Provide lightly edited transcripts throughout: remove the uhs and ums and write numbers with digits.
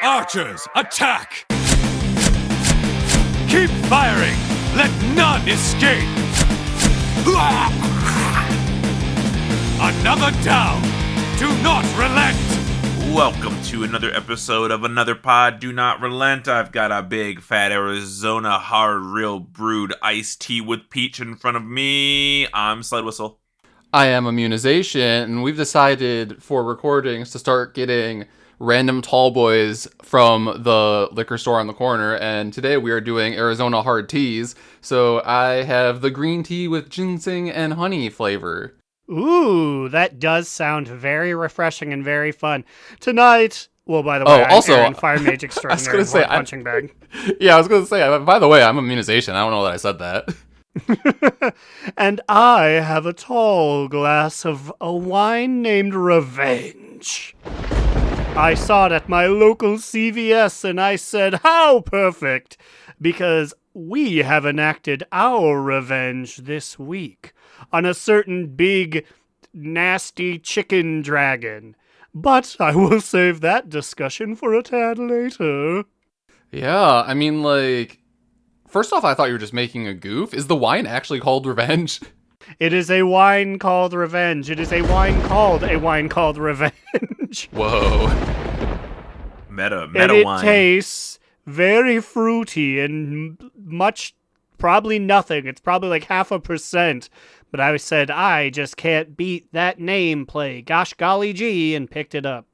Archers, attack! Keep firing! Let none escape! Another down! Do not relent! Welcome to another episode of Another Pod, Do Not Relent. I've got a big, fat Arizona hard, real brewed iced tea with peach in front of me. I'm Slidewhistle. I am Immunization, and we've decided for recordings to start getting random tall boys from the liquor store on the corner, and today we are doing Arizona hard teas. So I have the green tea with ginseng and honey flavor. Ooh, that does sound very refreshing and very fun. Tonight, well, by the way, I'm also, Aaron, Fire Mage Extraordinary, punching bag. Yeah, I was going to say, by the way, I'm Immunization. I don't know that I said that. And I have a tall glass of a wine named Revenge. I saw it at my local CVS and I said, how perfect, because we have enacted our revenge this week on a certain big, nasty chicken dragon. But I will save that discussion for a tad later. Yeah, I mean, first off, I thought you were just making a goof. Is the wine actually called Revenge? It is a wine called Revenge. It is a wine called Revenge. Whoa. Meta and it wine. Tastes very fruity and probably nothing. It's probably like 0.5%. But I said, I just can't beat that name play. Gosh golly gee, and picked it up.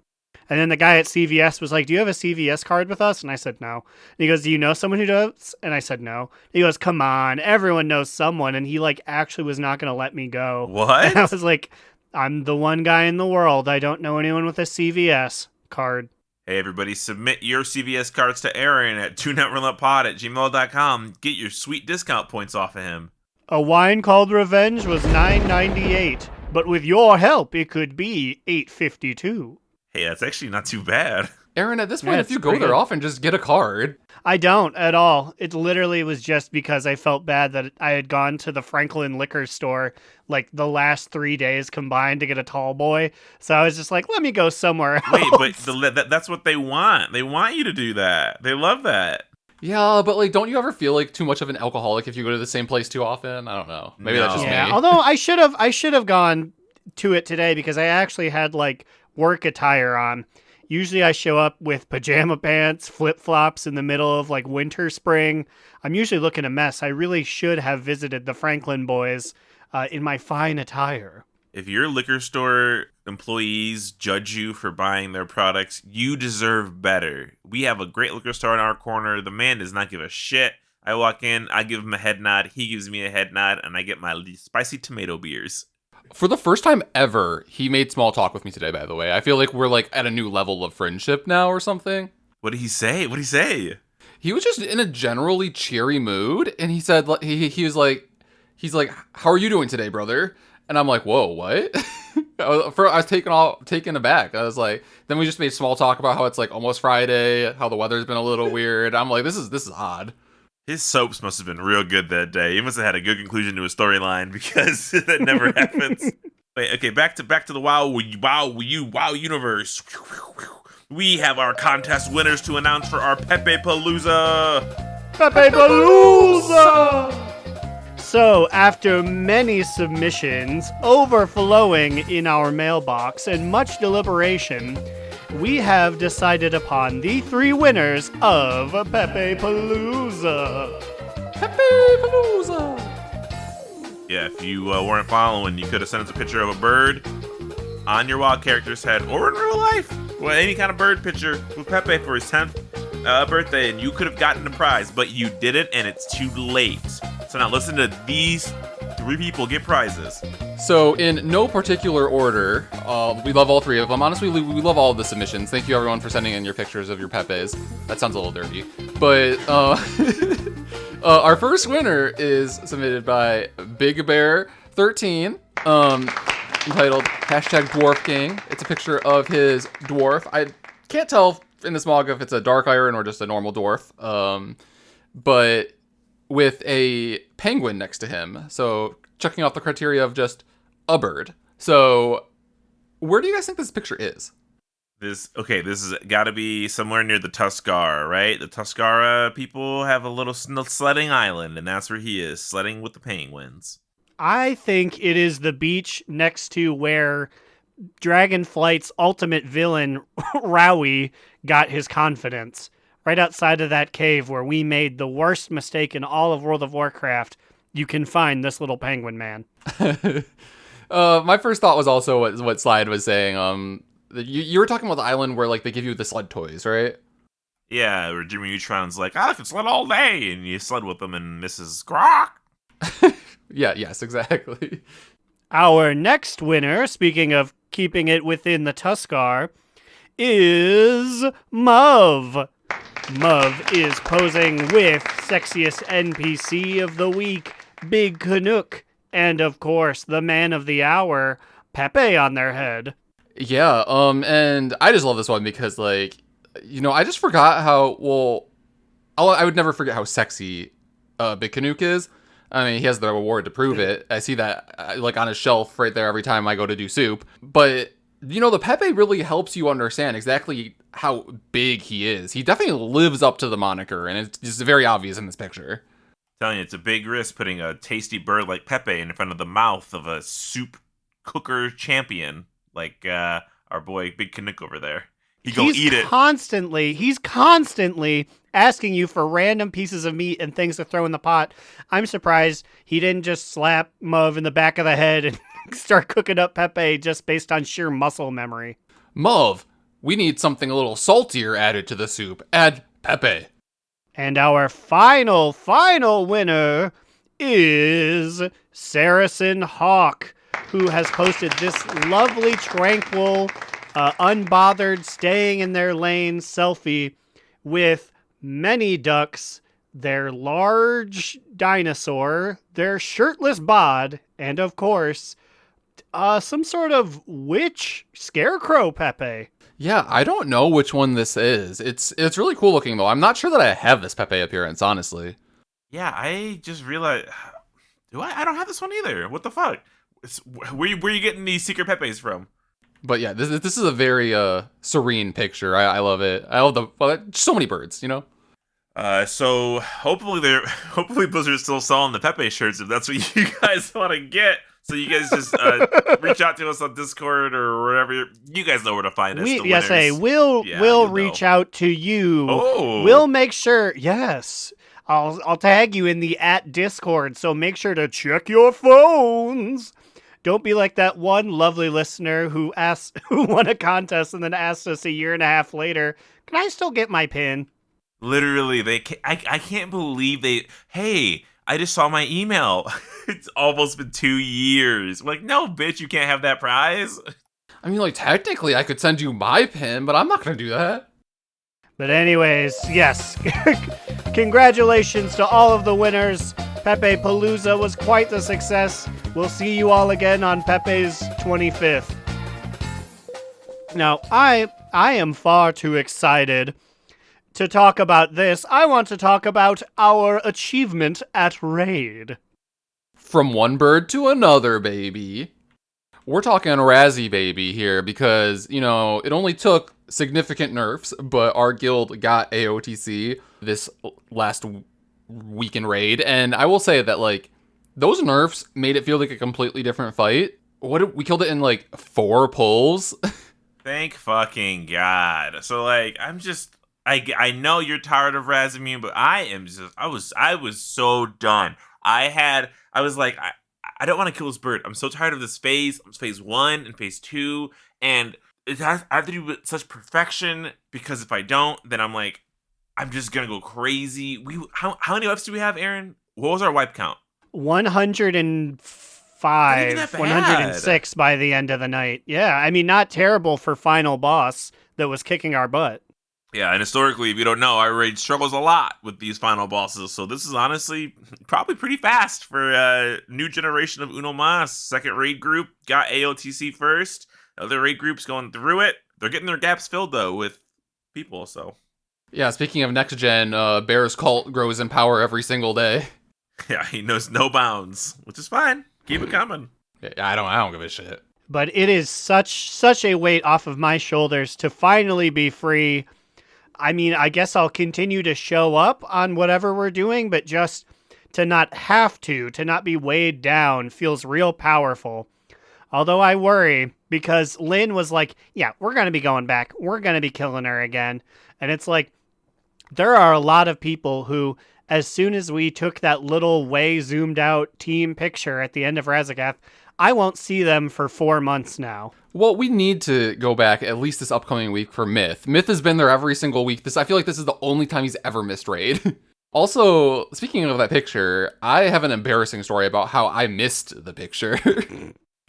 And then the guy at CVS was like, do you have a CVS card with us? And I said, no. And he goes, do you know someone who does? And I said, no. He goes, come on, everyone knows someone. And he actually was not going to let me go. What? And I was like, I'm the one guy in the world. I don't know anyone with a CVS card. Hey, everybody, submit your CVS cards to Aaron at donotrelentlpod@gmail.com. Get your sweet discount points off of him. A wine called Revenge was $9.98. But with your help, it could be $8.52. Hey, that's actually not too bad. Aaron, at this point, if you go there often, just get a card. I don't at all. It literally was just because I felt bad that I had gone to the Franklin liquor store the last 3 days combined to get a tall boy. So I was just like, let me go somewhere else. Wait, but that's what they want. They want you to do that. They love that. Yeah, but don't you ever feel too much of an alcoholic if you go to the same place too often? I don't know. Maybe that's just me. Although I should have gone to it today because I actually had work attire on. Usually I show up with pajama pants, flip-flops in the middle of winter, spring. I'm usually looking a mess. I really should have visited the Franklin boys in my fine attire. If your liquor store employees judge you for buying their products, you deserve better. We have a great liquor store in our corner. The man does not give a shit. I walk in, I give him a head nod, he gives me a head nod, and I get my spicy tomato beers. For the first time ever, he made small talk with me today, by the way. I feel like we're at a new level of friendship now or something. What did he say? What did he say? He was just in a generally cheery mood, and he said, he's like, how are you doing today, brother? And I'm like, whoa, what? I was taken aback. I was like, then we just made small talk about how it's almost Friday, how the weather's been a little weird. I'm like, this is odd. His soaps must have been real good that day. He must have had a good conclusion to his storyline because that never happens. Wait, okay, back to the Wow universe. We have our contest winners to announce for our PEPE-PALOOZA. PEPE-PALOOZA! So, after many submissions overflowing in our mailbox and much deliberation, we have decided upon the 3 winners of PEPE-PALOOZA. PEPE-PALOOZA! Yeah, if you weren't following, you could have sent us a picture of a bird on your wild character's head, or in real life, well, any kind of bird picture with Pepe for his 10th birthday, and you could have gotten the prize, but you didn't, and it's too late. So now listen to these 3 people get prizes. So in no particular order, we love all 3 of them. Honestly, we love all of the submissions. Thank you everyone for sending in your pictures of your Pepes. That sounds a little dirty. But our first winner is submitted by Big Bear 13, entitled #DwarfKing. It's a picture of his dwarf. I can't tell in this manga if it's a dark iron or just a normal dwarf. But with a penguin next to him. So checking off the criteria of just a bird. So where do you guys think this picture is? This has got to be somewhere near the Tuscarora, right? The Tuscarora people have a little sledding island, and that's where he is, sledding with the penguins. I think it is the beach next to where Dragonflight's ultimate villain, Rowie, got his confidence. Right outside of that cave where we made the worst mistake in all of World of Warcraft, you can find this little penguin man. My first thought was also what Slide was saying. You were talking about the island where like they give you the sled toys, right? Yeah, where Jimmy Neutron's like, I can sled all day, and you sled with them, and Mrs. Grok. Yes, exactly. Our next winner, speaking of keeping it within the Tuscar, is Muv. Muv is posing with sexiest NPC of the week, Big Canuck, and of course, the man of the hour, Pepe on their head. Yeah, and I just love this one because, like, I just forgot how, I would never forget how sexy Big Canuck is. I mean, he has the award to prove it. I see that, like, on his shelf right there every time I go to do soup. But, the Pepe really helps you understand exactly how big he is. He definitely lives up to the moniker, and it's just very obvious in this picture. I'm telling you, it's a big risk putting a tasty bird like Pepe in front of the mouth of a soup cooker champion like our boy Big Canuck over there. He's constantly asking you for random pieces of meat and things to throw in the pot. I'm surprised he didn't just slap Muv in the back of the head and start cooking up Pepe just based on sheer muscle memory. Muv, we need something a little saltier added to the soup. Add Pepe. And our final winner is Saracen Hawk, who has posted this lovely, tranquil, unbothered, staying in their lane selfie with many ducks, their large dinosaur, their shirtless bod, and of course, some sort of witch scarecrow Pepe. Yeah, I don't know which one this is. It's really cool looking, though. I'm not sure that I have this Pepe appearance, honestly. Yeah, I just realized... Do I? I don't have this one either. What the fuck? Where are you getting these secret Pepes from? But yeah, this is a very serene picture. I love it. I love so many birds, So hopefully Blizzard's still selling the Pepe shirts if that's what you guys want to get. So you guys just reach out to us on Discord or wherever. You guys know where to find us. We'll reach out to you. Oh. We'll make sure. Yes. I'll tag you in the @Discord, so make sure to check your phones. Don't be like that one lovely listener who won a contest and then asked us a year and a half later, can I still get my pin? Literally, I can't believe hey, I just saw my email. It's almost been 2 years. I'm like, no, bitch, you can't have that prize. I mean, like, technically, I could send you my pin, but I'm not going to do that. But anyways, yes. Congratulations to all of the winners. PEPE-PALOOZA was quite the success. We'll see you all again on Pepe's 25th. Now, I am far too excited to talk about this. I want to talk about our achievement at Raid. From one bird to another, baby. We're talking Razzie baby here because, it only took significant nerfs, but our guild got AOTC this last week in Raid, and I will say that, like, those nerfs made it feel like a completely different fight. We killed it in, like, 4 pulls. Thank fucking God. So, like, I know you're tired of Razimune, but I was so done. I was like, I don't want to kill this bird. I'm so tired of this phase. It's phase 1 and phase 2, and I have to do with such perfection, because if I don't, then I'm like, I'm just gonna go crazy. How many wipes do we have, Aaron? What was our wipe count? 105, 106 by the end of the night. Yeah, I mean, not terrible for final boss that was kicking our butt. Yeah, and historically, if you don't know, our raid struggles a lot with these final bosses, so this is honestly probably pretty fast for a new generation of Uno Mas. Second raid group got AOTC first. Other raid groups going through it. They're getting their gaps filled, though, with people, so... Yeah, speaking of next gen, Bear's cult grows in power every single day. Yeah, he knows no bounds, which is fine. Keep it coming. Yeah, I don't give a shit. But it is such a weight off of my shoulders to finally be free. I mean, I guess I'll continue to show up on whatever we're doing, but just to not have to not be weighed down feels real powerful. Although I worry because Lynn was like, yeah, we're going to be going back. We're going to be killing her again. And it's like, there are a lot of people who, as soon as we took that little way zoomed out team picture at the end of Hazzikostas, I won't see them for 4 months now. Well, we need to go back at least this upcoming week for Myth. Myth has been there every single week. I feel like this is the only time he's ever missed raid. Also, speaking of that picture, I have an embarrassing story about how I missed the picture.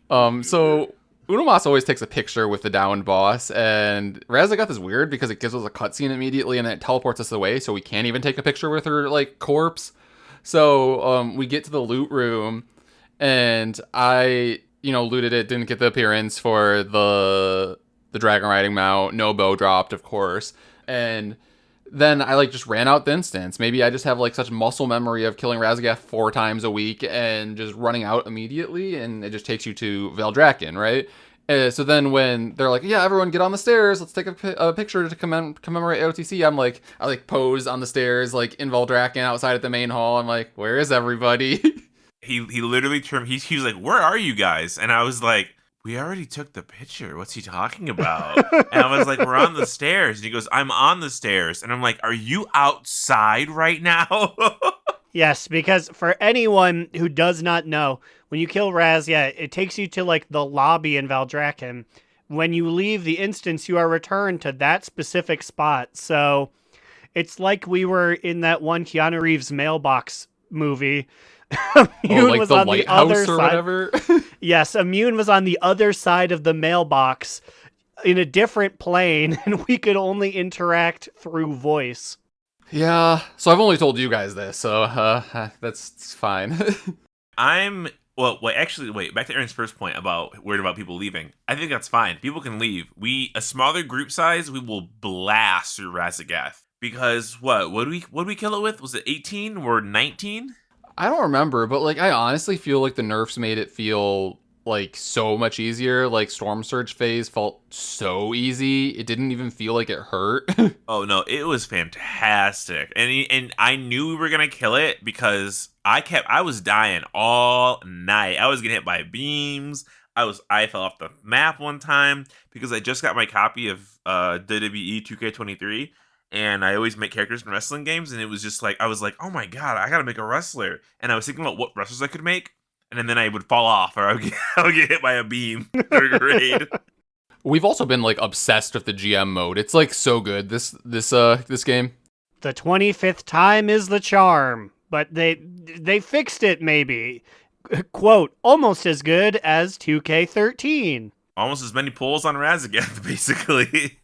So Unomas always takes a picture with the downed boss, and Hazzikostas is weird because it gives us a cutscene immediately and then it teleports us away, so we can't even take a picture with her, like, corpse. So, we get to the loot room, and I, looted it, didn't get the appearance for the dragon riding mount, no bow dropped, of course, and then I, just ran out the instance. Maybe I just have, such muscle memory of killing Hazzikostas 4 times a week and just running out immediately, and it just takes you to Valdrakken, right? So then when they're like, yeah, everyone get on the stairs, let's take a picture to commemorate OTC, I pose on the stairs, in Valdrakken outside at the main hall. I'm like, where is everybody? He literally turned, he was like, where are you guys? And I was like, we already took the picture. What's he talking about? And I was like, we're on the stairs. And he goes, I'm on the stairs. And I'm like, are you outside right now? Yes, because for anyone who does not know, when you kill Razia, it takes you to the lobby in Valdrakken. When you leave the instance, you are returned to that specific spot. So it's like we were in that one Keanu Reeves mailbox movie. Immune was the on lighthouse the other or whatever. Yes, Immune was on the other side of the mailbox in a different plane, and we could only interact through voice. Yeah, so I've only told you guys this, so that's fine. Wait, back to Aaron's first point about worried about people leaving. I think that's fine. People can leave. A smaller group size, we will blast through Hazzikostas. Because what did we kill it with? Was it 18 or 19? I don't remember, but I honestly feel like the nerfs made it feel so much easier. Storm Surge phase felt so easy. It didn't even feel like it hurt. Oh no, it was fantastic. And I knew we were gonna kill it because I was dying all night. I was getting hit by beams. I fell off the map one time because I just got my copy of WWE 2K23. And I always make characters in wrestling games, and it was just I was like, oh my god, I gotta make a wrestler. And I was thinking about what wrestlers I could make, and then I would fall off, or I would get hit by a beam during a raid. We've also been obsessed with the GM mode. It's so good, this game. The 25th time is the charm, but they fixed it maybe. Quote, almost as good as 2K13. Almost as many pulls on Hazzikostas, basically.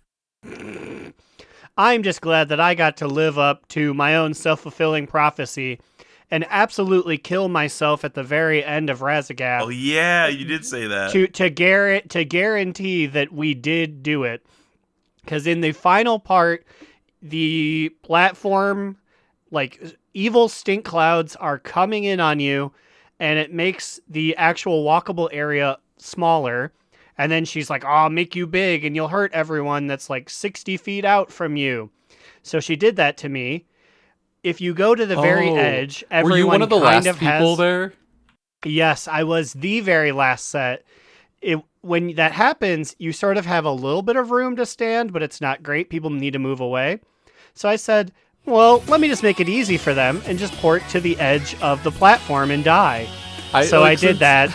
I'm just glad that I got to live up to my own self-fulfilling prophecy and absolutely kill myself at the very end of Hazzikostas. Oh yeah, you did say that. To guarantee that we did do it. Because in the final part, the platform, evil stink clouds are coming in on you, and it makes the actual walkable area smaller. And then she's like, oh, I'll make you big and you'll hurt everyone that's 60 feet out from you. So she did that to me. If you go to the very edge, everyone were you one of the last people has... there? Yes, I was the very last set. When that happens, you sort of have a little bit of room to stand, but it's not great. People need to move away. So I said, well, let me just make it easy for them and just port to the edge of the platform and die. I did that.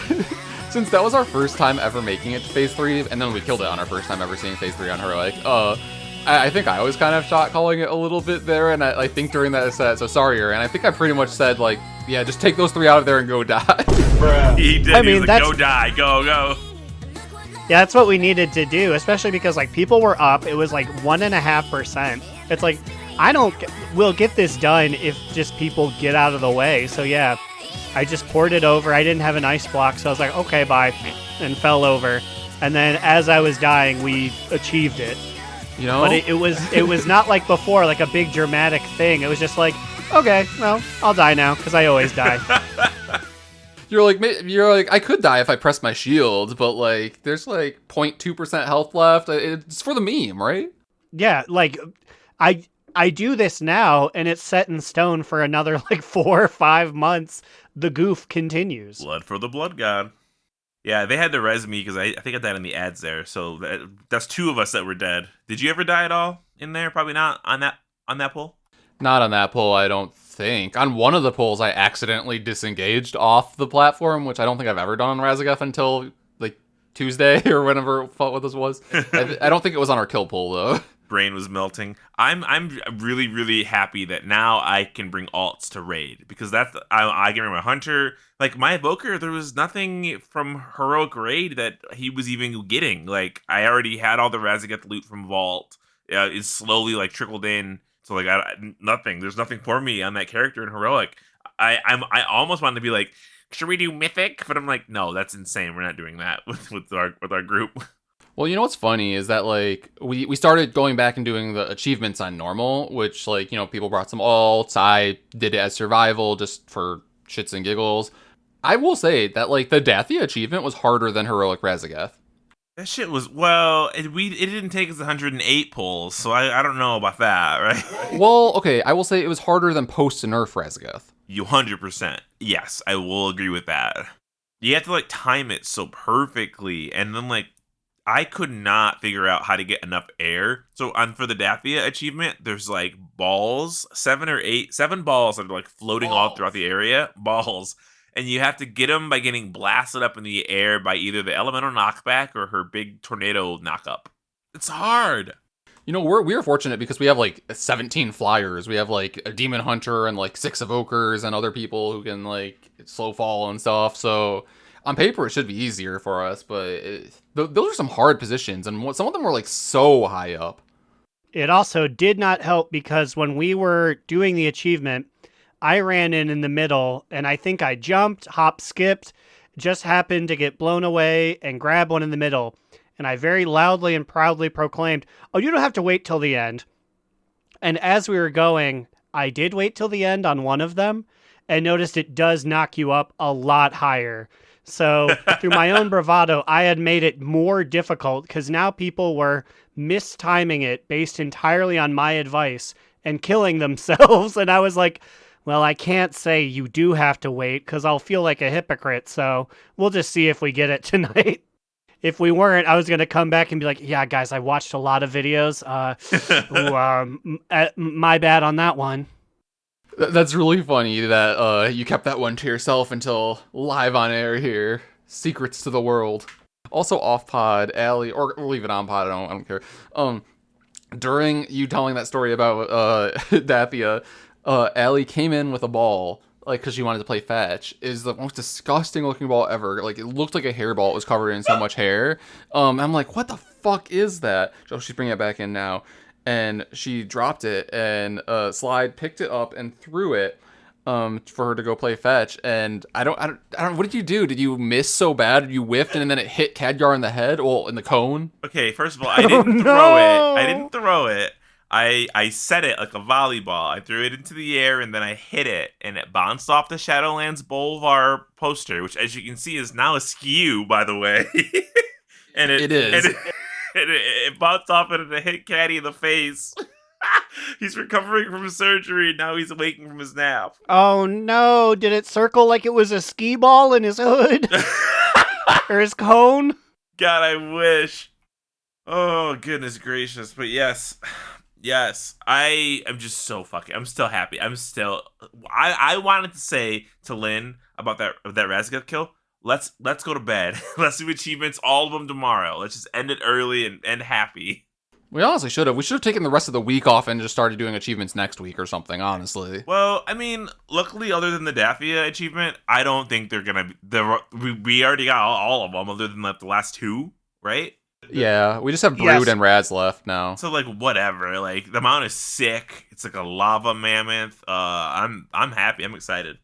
Since that was our first time ever making it to Phase 3, and then we killed it on our first time ever seeing Phase 3 on Heroic, I think I was kind of shot calling it a little bit there, and I think during that set, so sorry, and I think I pretty much said, yeah, just take those 3 out of there and go die. Bruh. He did. He was like, go die, go. Yeah, that's what we needed to do, especially because, people were up. It was, 1.5%. It's we'll get this done if just people get out of the way, so yeah. I just poured it over. I didn't have an ice block, so I was like, okay, bye, and fell over. And then as I was dying, we achieved it. But it was not like before, a big dramatic thing. It was just okay, well, I'll die now, because I always die. You're like, I could die if I press my shield, but like, there's like 0.2% health left. It's for the meme, right? Yeah, like, I do this now, and it's set in stone for another, like, 4 or 5 months. The goof continues. Blood for the blood god. Yeah, they had to res me because I think I died in the ads there. So that's 2 of us that were dead. Did you ever die at all in there? Probably not on that pull. Not on that pull, I don't think. On one of the pulls, I accidentally disengaged off the platform, which I don't think I've ever done on Hazzikostas until like Tuesday or whenever what this was. I don't think it was on our kill pull though. Brain was melting. I'm really, really happy that now I can bring alts to raid because I can remember Hunter, like my evoker, there was nothing from heroic raid that he was even getting. Like I already had all the Hazzikostas loot from vault. It slowly like trickled in. So like nothing. There's nothing for me on that character in heroic. I almost wanted to be like, should we do mythic? But I'm like, no, that's insane. We're not doing that with our group. Well, you know what's funny is that, like, we started going back and doing the achievements on normal, which, like, you know, people brought some alts. I did it as survival just for shits and giggles. I will say that, like, the Dathia achievement was harder than Heroic Hazzikostas. That shit was, well, it didn't take us 108 pulls, so I don't know about that, right? Well, okay, I will say it was harder than post-nerf Hazzikostas. You 100%. Yes, I will agree with that. You have to, like, time it so perfectly, and then, like, I could not figure out how to get enough air. So for the Dathia achievement, there's like balls, 7 balls that are like floating all throughout the area. Balls. And you have to get them by getting blasted up in the air by either the elemental knockback or her big tornado knockup. It's hard. You know, we're fortunate because we have like 17 flyers. We have like a demon hunter and like 6 evokers and other people who can like slow fall and stuff. So on paper, it should be easier for us, but those are some hard positions, and some of them were, like, so high up. It also did not help because when we were doing the achievement, I ran in the middle, and I think I jumped, skipped, just happened to get blown away and grab one in the middle, and I very loudly and proudly proclaimed, "Oh, you don't have to wait till the end." And as we were going, I did wait till the end on one of them, and noticed it does knock you up a lot higher. So through my own bravado, I had made it more difficult because now people were mistiming it based entirely on my advice and killing themselves. And I was like, well, I can't say you do have to wait because I'll feel like a hypocrite. So we'll just see if we get it tonight. If we weren't, I was going to come back and be like, yeah, guys, I watched a lot of videos. My bad on that one. That's really funny that you kept that one to yourself until live on air here. Secrets to the world. Also off pod, Allie, or leave it on pod, I don't care. During you telling that story about Dathia, Allie came in with a ball, like, because she wanted to play fetch. Is the most disgusting looking ball ever. Like, it looked like a hairball. It was covered in so much hair. I'm like, what the fuck is that? So she's bringing it back in now. And she dropped it, and Slide picked it up and threw it for her to go play fetch. And I don't. What did you do? Did you miss so bad? You whiffed, and then it hit Khadgar in the head, well, in the cone. Okay, first of all, I didn't throw it. I didn't throw it. I set it like a volleyball. I threw it into the air, and then I hit it, and it bounced off the Shadowlands Bolvar poster, which, as you can see, is now askew, by the way. And it is. It bounced off and it hit Caddy in the face. He's recovering from surgery, and now he's waking from his nap. Oh no, did it circle like it was a skee ball in his hood? Or his cone? God, I wish. Oh, goodness gracious. But yes, I am just so fucking, I'm still happy. I wanted to say to Lynn about that Hazzikostas kill, let's go to bed. Let's do achievements, all of them tomorrow. Let's just end it early and end happy. We honestly should have. We should have taken the rest of the week off and just started doing achievements next week or something, honestly. Well, I mean, luckily, other than the Dathia achievement, I don't think they're going to be... We already got all of them, other than like the last 2, right? Yeah, we just have Brood and Raz left now. So, like, whatever. Like, the mount is sick. It's like a lava mammoth. I'm happy. I'm excited.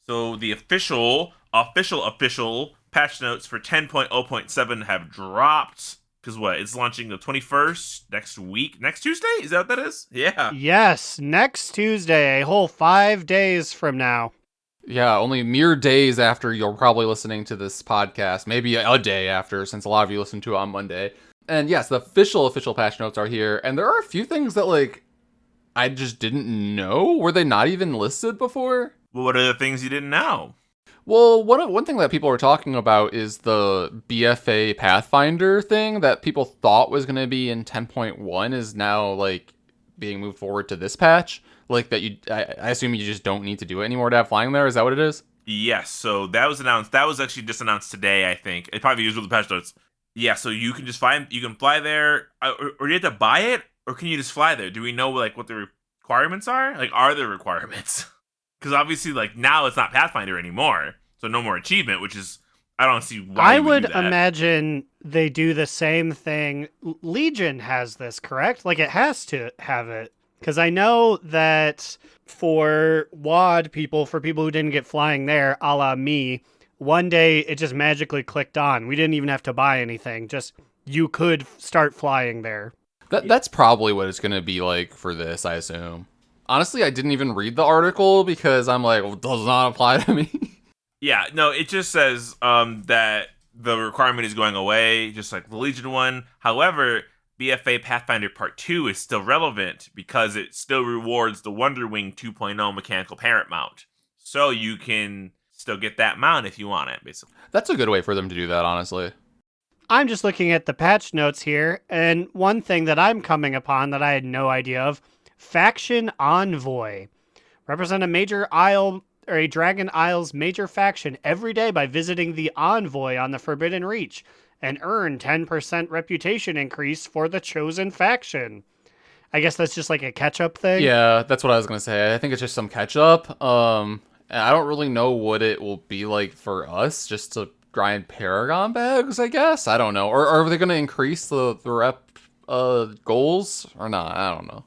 So, the official patch notes for 10.0.7 have dropped. Because what? It's launching the 21st next week? Next Tuesday? Is that what that is? Yeah. Yes, next Tuesday, a whole 5 days from now. Yeah, only mere days after you're probably listening to this podcast, maybe a day after, since a lot of you listen to it on Monday. And yes, the official patch notes are here, and there are a few things that, like, I just didn't know. Were they not even listed before? Well, what are the things you didn't know? Well, one thing that people were talking about is the BFA Pathfinder thing that people thought was going to be in 10.1 is now, like, being moved forward to this patch. Like, that I assume you just don't need to do it anymore to have flying there. Is that what it is? Yes, so that was announced. That was actually just announced today, I think. It probably used with the patch notes. Yeah, so you can just fly there, or you have to buy it, or can you just fly there? Do we know, like, what the requirements are? Like, are there requirements? Because obviously, like, now it's not Pathfinder anymore, so no more achievement, which is, I don't see why I would do that. imagine they do the same thing. Legion has this, correct? Like, it has to have it. Because I know that for WAD people, for people who didn't get flying there, a la me, one day it just magically clicked on. We didn't even have to buy anything. Just, you could start flying there. That's probably what it's going to be like for this, I assume. Honestly, I didn't even read the article because I'm like, well, it does not apply to me. Yeah, no, it just says that the requirement is going away, just like the Legion one. However, BFA Pathfinder Part 2 is still relevant because it still rewards the Wonder Wing 2.0 mechanical parent mount. So you can still get that mount if you want it, basically. That's a good way for them to do that, honestly. I'm just looking at the patch notes here, and one thing that I'm coming upon that I had no idea of, Faction Envoy. Represent a major isle, or a Dragon Isle's major faction every day by visiting the Envoy on the Forbidden Reach, and earn 10% reputation increase for the chosen faction. I guess that's just like a catch-up thing? Yeah, that's what I was going to say. I think it's just some catch-up. And I don't really know what it will be like for us, just to grind Paragon bags, I guess? I don't know. Or are they going to increase the rep goals or not? I don't know.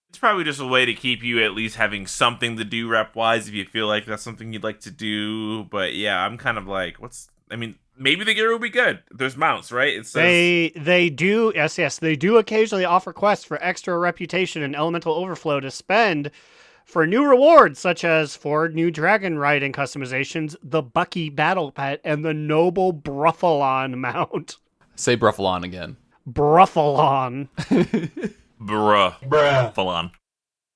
It's probably just a way to keep you at least having something to do rep-wise if you feel like that's something you'd like to do. But yeah, I'm kind of like, maybe the gear will be good. There's mounts, right? It says They do, yes, they do occasionally offer quests for extra reputation and elemental overflow to spend for new rewards, such as for new dragon riding customizations, the Bucky Battle Pet, and the Noble Bruffalon mount. Say Bruffalon again. Bruffalon. Bruh. Full on.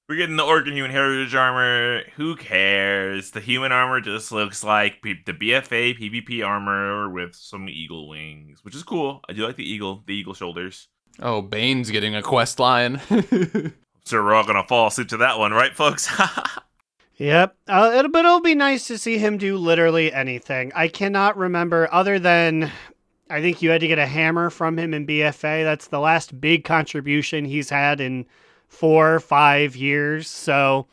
We're getting the Orc and Human Heritage armor. Who cares? The human armor just looks like the BFA PvP armor with some eagle wings, which is cool. I do like the eagle shoulders. Oh, Bane's getting a quest line. So we're all gonna fall asleep to that one, right, folks? Yep. But it'll be nice to see him do literally anything. I cannot remember, other than I think you had to get a hammer from him in BFA. That's the last big contribution he's had in 4 or 5 years. So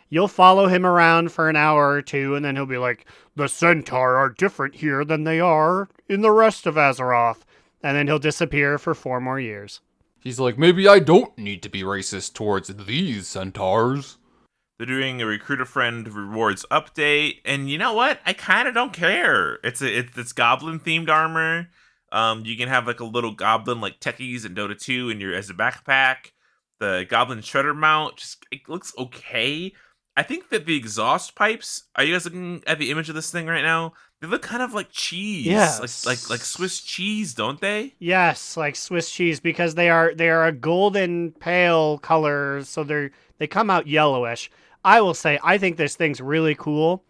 you'll follow him around for an hour or two, and then he'll be like, the Centaur are different here than they are in the rest of Azeroth. And then he'll disappear for 4 more years. He's like, maybe I don't need to be racist towards these centaurs. They're doing a Recruit a Friend rewards update, and you know what? I kind of don't care. It's goblin themed armor. You can have like a little goblin like Techies in Dota 2 as a backpack. The Goblin Shredder mount it looks okay. I think that the exhaust pipes. Are you guys looking at the image of this thing right now? They look kind of like cheese. Yes. Like Swiss cheese, don't they? Yes, like Swiss cheese, because they are a golden pale color, so they come out yellowish. I will say, I think this thing's really cool,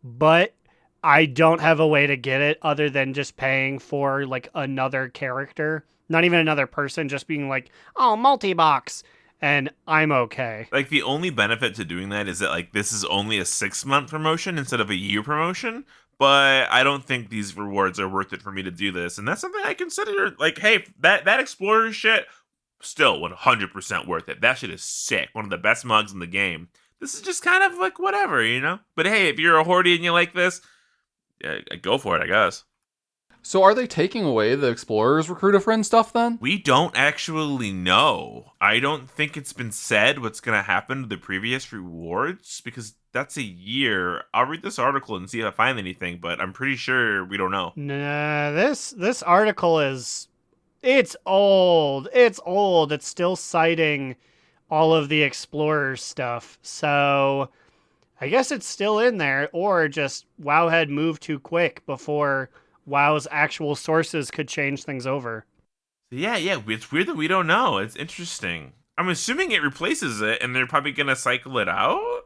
but I don't have a way to get it other than just paying for like another character. Not even another person, just being like, oh, multi-box. And I'm okay. Like, the only benefit to doing that is that, like, this is only a 6-month promotion instead of a year promotion. But I don't think these rewards are worth it for me to do this. And that's something I consider, like, hey, that Explorer shit, still 100% worth it. That shit is sick. One of the best mugs in the game. This is just kind of, like, whatever, you know? But hey, if you're a Horde and you like this, yeah, go for it, I guess. So are they taking away the Explorer's Recruit a Friend stuff then? We don't actually know. I don't think it's been said what's going to happen to the previous rewards, because that's a year. I'll read this article and see if I find anything, but I'm pretty sure we don't know. Nah, this article it's old. It's old. It's still citing all of the Explorer stuff. So I guess it's still in there, or just Wowhead moved too quick before WoW's actual sources could change things over. Yeah, it's weird that we don't know. It's interesting. I'm assuming it replaces it, and they're probably gonna cycle it out.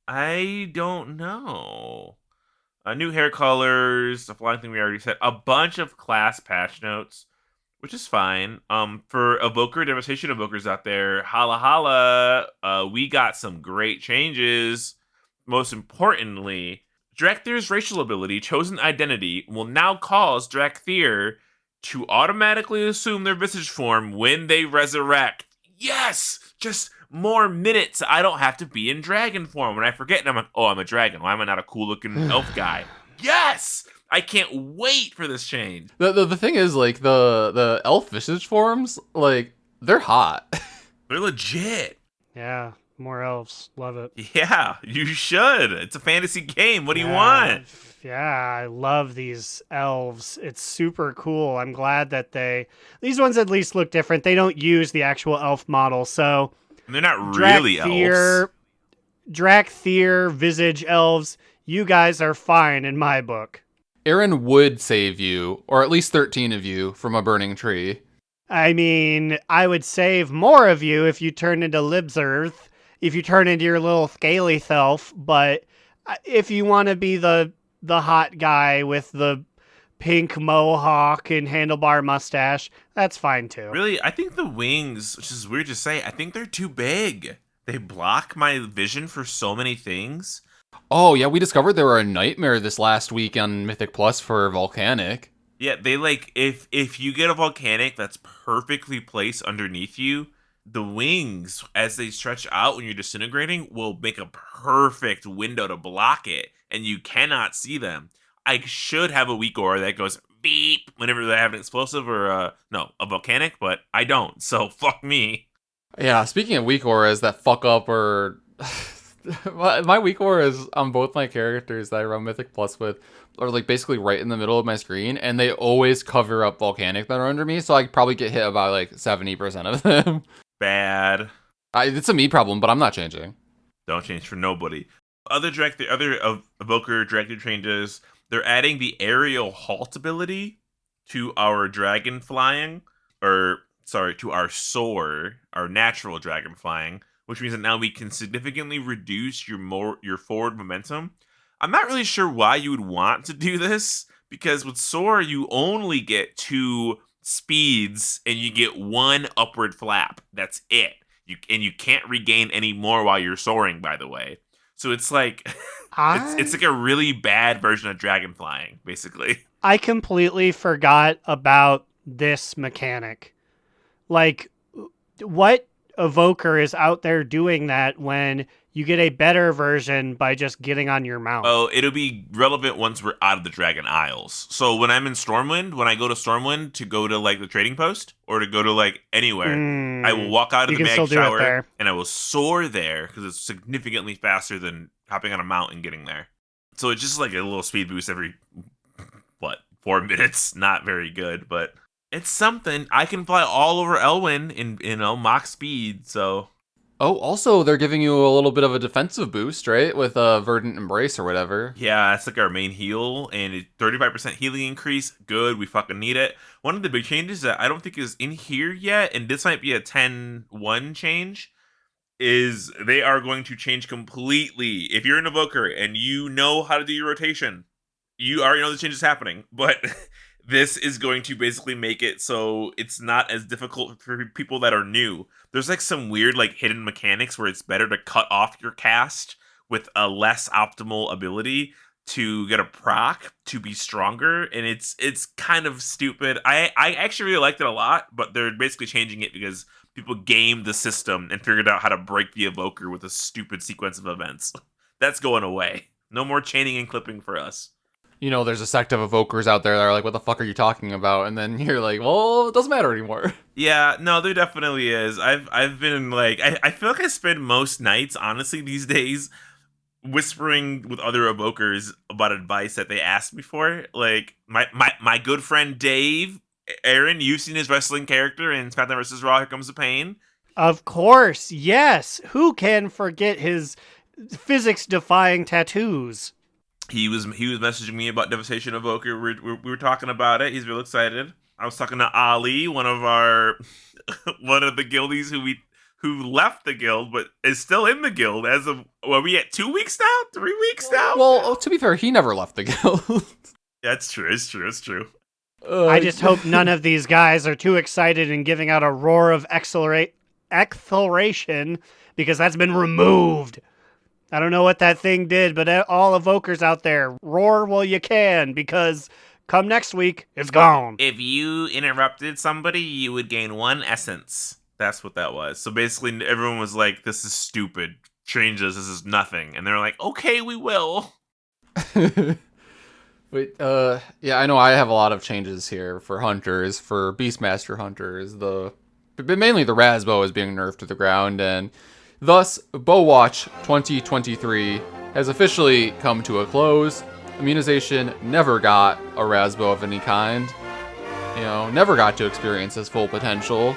I don't know. New hair colors, the flying thing we already said. A bunch of class patch notes, which is fine. For Evoker Devastation Evokers out there, holla holla. We got some great changes. Most importantly, Drakthir's racial ability, Chosen Identity, will now cause Drakthir to automatically assume their visage form when they resurrect. Yes! Just more minutes. I don't have to be in dragon form. When I forget, and I'm like, oh, I'm a dragon. Why am I not a cool looking elf guy? Yes! I can't wait for this change. The thing is, like, the elf visage forms, like, they're hot. They're legit. Yeah, more elves. Love it. Yeah, you should. It's a fantasy game. What do you want? Yeah, I love these elves. It's super cool. I'm glad that these ones at least look different. They don't use the actual elf model, so And they're not really elves. Drakthir, visage elves, you guys are fine in my book. Aaron would save you, or at least 13 of you, from a burning tree. I mean, I would save more of you if you turn into Libzerth, if you turn into your little scaly self, but if you want to be the hot guy with the pink mohawk and handlebar mustache, that's fine too. Really, I think the wings, which is weird to say, I think they're too big. They block my vision for so many things. Oh, yeah, we discovered they were a nightmare this last week on Mythic Plus for Volcanic. Yeah, they if you get a volcanic that's perfectly placed underneath you, the wings, as they stretch out when you're disintegrating, will make a perfect window to block it, and you cannot see them. I should have a weak aura that goes beep whenever they have an explosive or a volcanic, but I don't, so fuck me. Yeah, speaking of weak auras that fuck up or... my weak auras on both my characters that I run Mythic Plus with are like basically right in the middle of my screen, and they always cover up volcanic that are under me, so I probably get hit about like 70% of them. Bad. It's a me problem, but I'm not changing. Don't change for nobody. Other Evoker Director changes, they're adding the aerial halt ability to our dragon flying, to our soar, our natural dragon flying, which means that now we can significantly reduce your forward momentum. I'm not really sure why you would want to do this, because with soar, you only get 2 speeds, and you get 1 upward flap. That's it. You can't regain any more while you're soaring, by the way. So it's like it's like a really bad version of dragon flying, basically. I completely forgot about this mechanic. Like, what evoker is out there doing that when you get a better version by just getting on your mount? Oh, it'll be relevant once we're out of the Dragon Isles. So when I'm in Stormwind, when I go to Stormwind to go to like the trading post or to go to like anywhere, I will walk out of the mag shower and I will soar there because it's significantly faster than hopping on a mount and getting there. So it's just like a little speed boost every 4 minutes. Not very good, but it's something. I can fly all over Elwyn in Mach speed, so... Oh, also, they're giving you a little bit of a defensive boost, right? With a Verdant Embrace or whatever. Yeah, it's like our main heal, and a 35% healing increase. Good, we fucking need it. One of the big changes that I don't think is in here yet, and this might be a 10-1 change, is they are going to change completely. If you're an Evoker and you know how to do your rotation, you already know the change is happening, but... This is going to basically make it so it's not as difficult for people that are new. There's like some weird like hidden mechanics where it's better to cut off your cast with a less optimal ability to get a proc to be stronger, and it's kind of stupid. I actually really liked it a lot, but they're basically changing it because people gamed the system and figured out how to break the Evoker with a stupid sequence of events. That's going away. No more chaining and clipping for us. You know, there's a sect of evokers out there that are like, what the fuck are you talking about? And then you're like, well, it doesn't matter anymore. Yeah, no, there definitely is. I've been like, I feel like I spend most nights, honestly, these days, whispering with other evokers about advice that they asked me for. Like, my good friend Dave, Aaron, you've seen his wrestling character in SmackDown vs. Raw, Here Comes the Pain. Of course, yes. Who can forget his physics-defying tattoos. He was messaging me about Devastation Evoker. We were talking about it. He's real excited. I was talking to Ali, one of the guildies who left the guild but is still in the guild as of, are we at 2 weeks now? 3 weeks now? Well, to be fair, he never left the guild. That's true. It's true. I just hope none of these guys are too excited and giving out a roar of exhilaration because that's been removed. I don't know what that thing did, but all evokers out there, roar while you can, because come next week, it's gone. If you interrupted somebody, you would gain 1 essence. That's what that was. So basically, everyone was like, this is stupid. Change this. This is nothing. And they're like, okay, we will. But, yeah, I know I have a lot of changes here for hunters, for Beastmaster hunters. But mainly the Razbow is being nerfed to the ground, and thus, Bowwatch 2023 has officially come to a close. Immunization never got a Razbow of any kind. Never got to experience his full potential.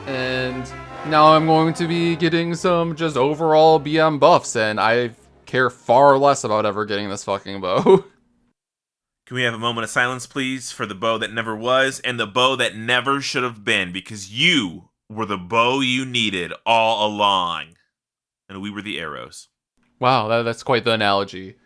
And now I'm going to be getting some just overall BM buffs, and I care far less about ever getting this fucking bow. Can we have a moment of silence, please, for the bow that never was and the bow that never should have been, because you were the bow you needed all along. And we were the arrows. Wow, that's quite the analogy.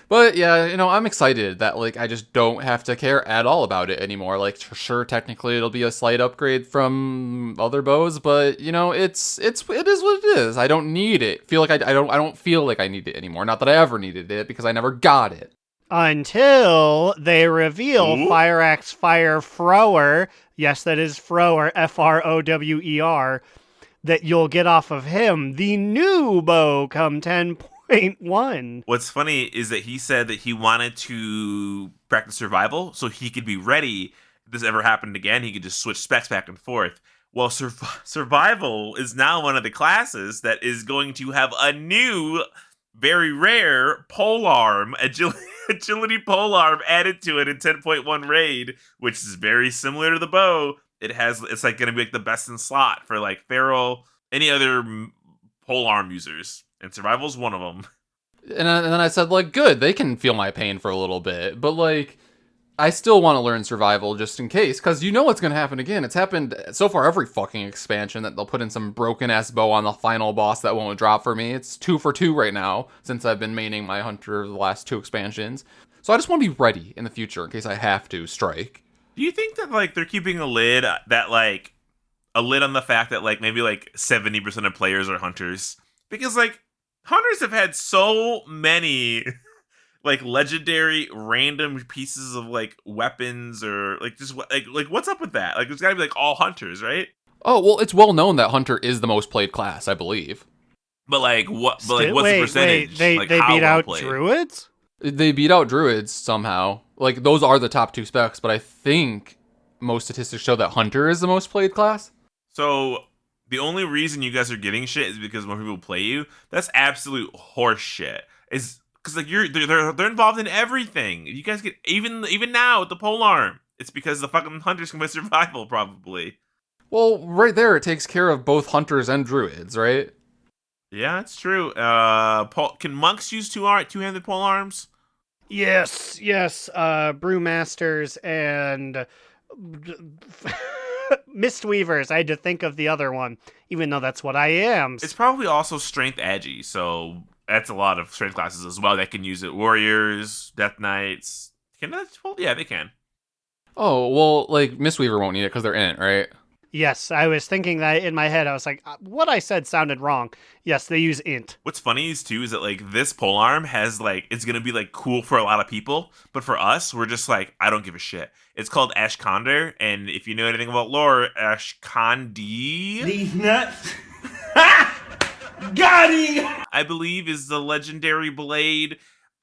But yeah, I'm excited that I just don't have to care at all about it anymore. Sure, technically it'll be a slight upgrade from other bows, but it is what it is. I don't need it. I don't feel like I need it anymore. Not that I ever needed it because I never got it. Until they reveal Fire Axe Fire Thrower. Yes, that is Thrower, Frower, that you'll get off of him, the new bow come 10.1. What's funny is that he said that he wanted to practice survival so he could be ready if this ever happened again. He could just switch specs back and forth. Well, survival is now one of the classes that is going to have a new, very rare polearm, agility polearm added to it in 10.1 raid, which is very similar to the bow. It's going to be the best in slot for feral, any other polearm users, and survival's one of them. And then I said good, they can feel my pain for a little bit, but I still want to learn survival just in case, because what's going to happen again. It's happened so far every fucking expansion that they'll put in some broken ass bow on the final boss that won't drop for me. It's 2 for 2 right now since I've been maining my hunter the last 2 expansions. So I just want to be ready in the future in case I have to strike. Do you think that they're keeping a lid on the fact that maybe 70% of players are hunters? Because hunters have had so many legendary random pieces of weapons or just what's up with that? There's got to be all hunters, right? Oh, well, it's well known that hunter is the most played class, I believe. But what's the percentage? They beat out druids? They beat out druids somehow. Those are the top 2 specs, but I think most statistics show that hunter is the most played class. So the only reason you guys are getting shit is because more people play you. That's absolute horse shit. Is because they're involved in everything. You guys get even now with the polearm. It's because the fucking hunters can play survival probably. Well, right there it takes care of both hunters and druids, right? Yeah, it's true. Can monks use two-handed polearms? Yes. Brewmasters and Mistweavers. I had to think of the other one, even though that's what I am. It's probably also strength agi, so that's a lot of strength classes as well that can use it. Warriors, Death Knights. Can that? Well, yeah, they can. Oh, well, Mistweaver won't need it because they're in it, right? Yes, I was thinking that in my head. I was like, what I said sounded wrong. Yes, they use int. What's funny is too is that this polearm has it's gonna be cool for a lot of people, but for us, we're just I don't give a shit. It's called Ashkonder, and if you know anything about lore, Ashkandi, these nuts, got him. I believe is the legendary blade.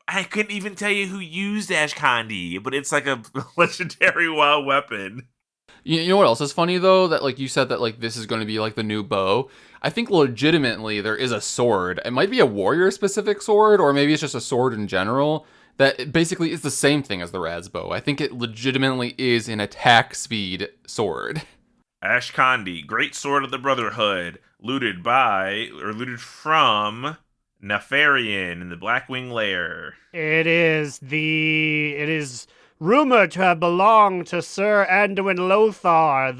I couldn't even tell you who used Ashkandi, but it's a legendary WoW weapon. You know what else is funny, though? That, you said that, this is going to be, the new bow. I think legitimately there is a sword. It might be a warrior-specific sword, or maybe it's just a sword in general, that basically is the same thing as the Razbow. I think it legitimately is an attack speed sword. Ashkandi, Great Sword of the Brotherhood, looted from Nefarian in the Blackwing lair. It is rumored to have belonged to Sir Anduin Lothar,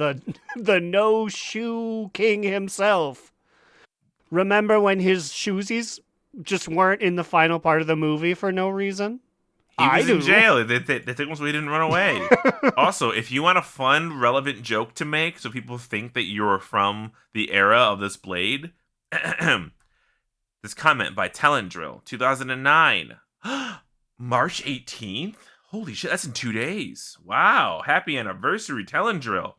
the no-shoe king himself. Remember when his shoesies just weren't in the final part of the movie for no reason? He was in jail. They took him so he didn't run away. Also, if you want a fun, relevant joke to make so people think that you're from the era of this blade, this comment by Telendrill, 2009. March 18th? Holy shit, that's in 2 days. Wow, happy anniversary, Telendrill.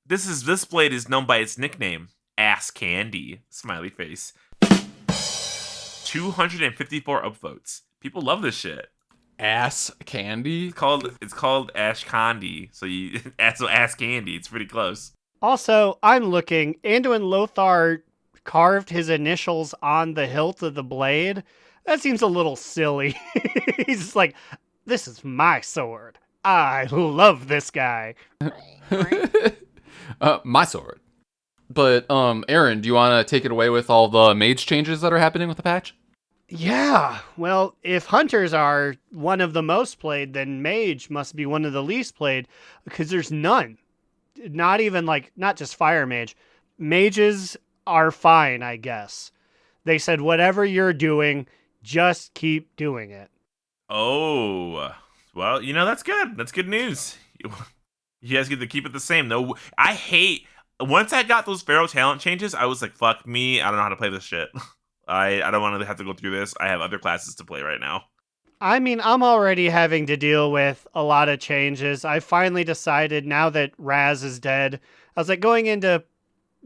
This blade is known by its nickname, Ass Candy. Smiley face. 254 upvotes. People love this shit. Ass candy? It's called Ash Candy. So Ass Candy. It's pretty close. Also, I'm looking. Anduin Lothar carved his initials on the hilt of the blade. That seems a little silly. He's just like, this is my sword. I love this guy. My sword. But, Aaron, do you want to take it away with all the mage changes that are happening with the patch? Yeah, well, if hunters are one of the most played, then mage must be one of the least played, because there's none. Not even, not just fire mage. Mages are fine, I guess. They said, whatever you're doing, just keep doing it. Oh, well, that's good. That's good news. You guys get to keep it the same. No, once I got those Pharaoh talent changes, I was like, fuck me, I don't know how to play this shit. I don't want to have to go through this. I have other classes to play right now. I mean, I'm already having to deal with a lot of changes. I finally decided now that Raz is dead, I was like, going into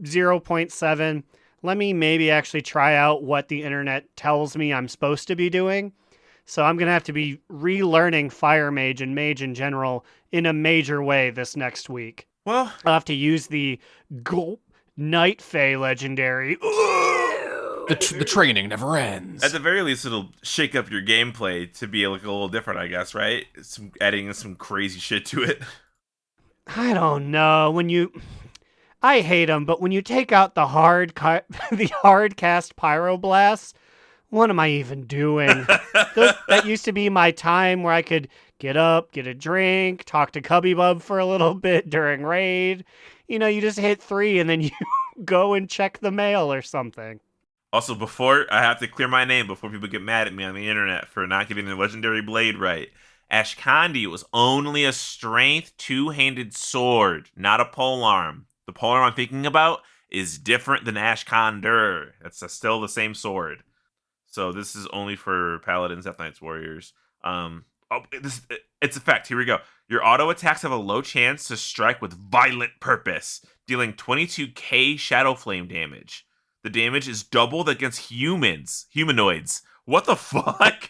0.7, let me maybe actually try out what the internet tells me I'm supposed to be doing. So I'm going to have to be relearning Fire Mage and Mage in general in a major way this next week. Well, I'll have to use the Gulp Night Fae legendary. The training never ends. At the very least, it'll shake up your gameplay to be a little different, I guess, right? Adding some crazy shit to it. I don't know. I hate them, but when you take out the hard cast pyroblasts, what am I even doing? That used to be my time where I could get up, get a drink, talk to Cubby Bub for a little bit during raid. You just hit 3 and then you go and check the mail or something. Also, before I have to clear my name before people get mad at me on the internet for not getting the legendary blade right. Ashkandi was only a strength 2-handed sword, not a polearm. The polearm I'm thinking about is different than Ashkander. It's still the same sword. So this is only for paladins, Death Knights, warriors. It's a fact. Here we go. Your auto attacks have a low chance to strike with violent purpose, dealing 22k Shadow Flame damage. The damage is doubled against humanoids. What the fuck?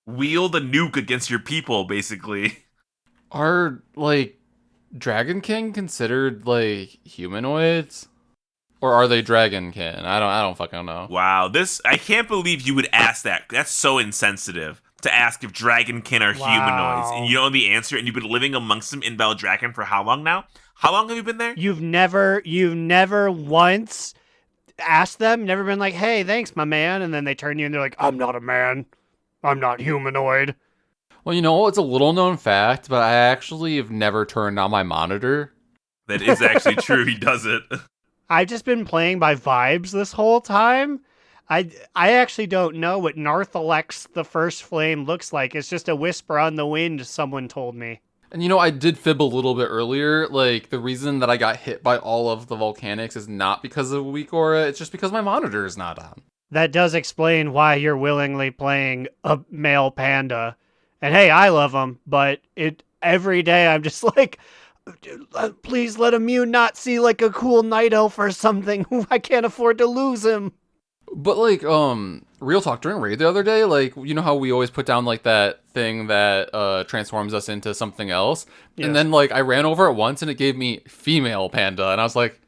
Wield a nuke against your people, basically. Are, Dragon King considered, humanoids? Or are they Dragonkin? I don't fucking know. Wow, I can't believe you would ask that. That's so insensitive to ask if Dragonkin are humanoids. And you know the answer, and you've been living amongst them in Valdrakken for how long now? How long have you been there? You've never once asked them, never been like, hey, thanks, my man, and then they turn you and they're like, I'm not a man. I'm not humanoid. Well, it's a little known fact, but I actually have never turned on my monitor. That is actually true. He does it. I've just been playing by vibes this whole time. I actually don't know what Narthalex the First Flame looks like. It's just a whisper on the wind, someone told me. And I did fib a little bit earlier. The reason that I got hit by all of the volcanics is not because of a weak aura. It's just because my monitor is not on. That does explain why you're willingly playing a male panda. And hey, I love them, but every day I'm just like, please let Immune not see a cool night elf or something. I can't afford to lose him. But real talk, during raid the other day, how we always put down that thing that transforms us into something else? Yes. And then I ran over it once and it gave me female panda, and I was like,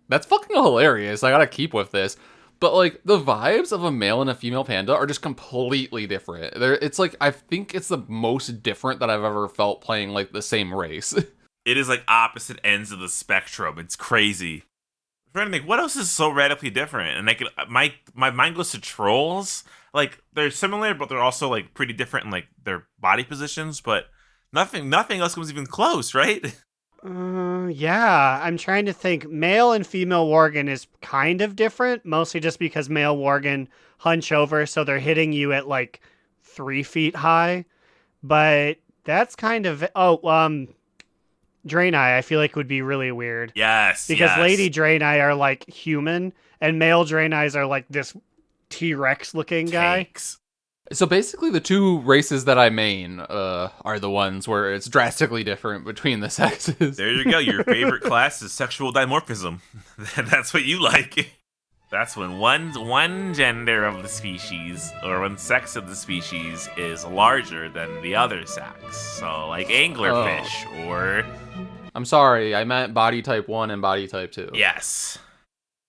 that's fucking hilarious. I gotta keep with this. But the vibes of a male and a female panda are just completely different. It's I think it's the most different that I've ever felt playing the same race. It is opposite ends of the spectrum. It's crazy. trying to think, what else is so radically different? And my mind goes to trolls. Like, they're similar, but they're also like pretty different in like their body positions. But nothing else comes even close, right? Yeah, I'm trying to think. Male and female Worgen is kind of different, mostly just because male Worgen hunch over, so they're hitting you at like 3 feet high. But that's kind of Draenei, I feel like would be really weird. Yes, Because yes. Lady Draenei are like human, and male Draeneis are like this T-Rex looking guy. Tanks. So basically, the two races that I main are the ones where it's drastically different between the sexes. There you go. Your favorite class is sexual dimorphism. That's what you like. That's when one gender of the species, or one sex of the species, is larger than the other sex. So, like anglerfish, or... I'm sorry, I meant body type 1 and body type 2. Yes.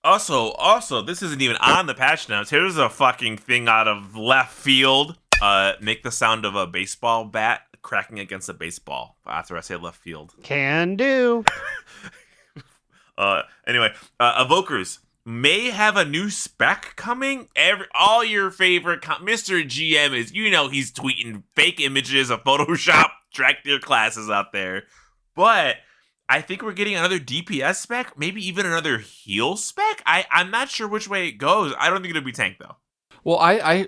Also, this isn't even on the patch notes. Here's a fucking thing out of left field. Make the sound of a baseball bat cracking against a baseball after I say left field. Can do. Anyway, Evokers may have a new spec coming. All your favorite Mr. GM is, he's tweeting fake images of Photoshop track their classes out there. But I think we're getting another DPS spec, maybe even another heal spec. I'm not sure which way it goes. I don't think it'll be tank though. Well,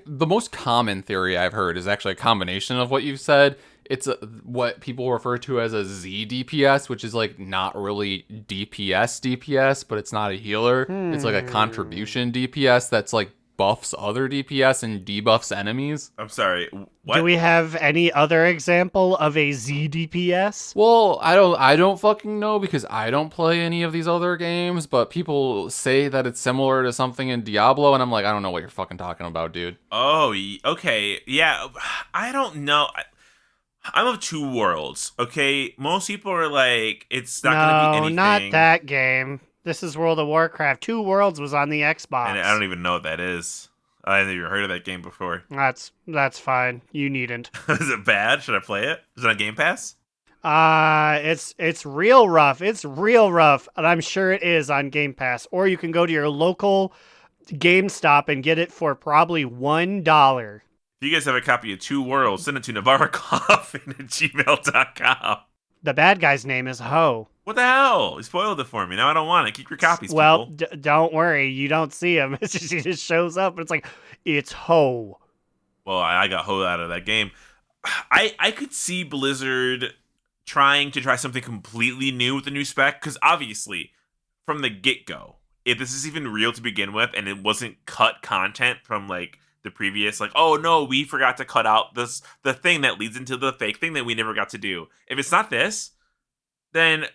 the most common theory I've heard is actually a combination of what you've said. It's what people refer to as a Z DPS, which is like not really DPS, but it's not a healer. It's like a contribution DPS that's like buffs other DPS and debuffs enemies. I'm sorry. What? Do we have any other example of a Z DPS? Well, I don't fucking know because I don't play any of these other games, but people say that it's similar to something in Diablo, and I'm like, I don't know what you're fucking talking about, dude. Oh, okay. Yeah, I don't know. I'm of two worlds, okay? Most people are like, it's not going to be anything. No, not that game. This is World of Warcraft. Two Worlds was on the Xbox. And I don't even know what that is. I haven't even heard of that game before. That's fine. You needn't. Is it bad? Should I play it? Is it on Game Pass? It's real rough. It's real rough, and I'm sure it is on Game Pass. Or you can go to your local GameStop and get it for probably $1. If you guys have a copy of Two Worlds, send it to navarracoffin@gmail.com. The bad guy's name is Ho. What the hell? You spoiled it for me. Now I don't want it. Keep your copies, Well, people. don't worry. You don't see him. He just shows up, and it's like, it's Ho. Well, I got Ho out of that game. I could see Blizzard trying to try something completely new with the new spec, because obviously, from the get-go, if this is even real to begin with, and it wasn't cut content from, like, the previous, like, oh no, we forgot to cut out the thing that leads into the fake thing that we never got to do. If it's not this, then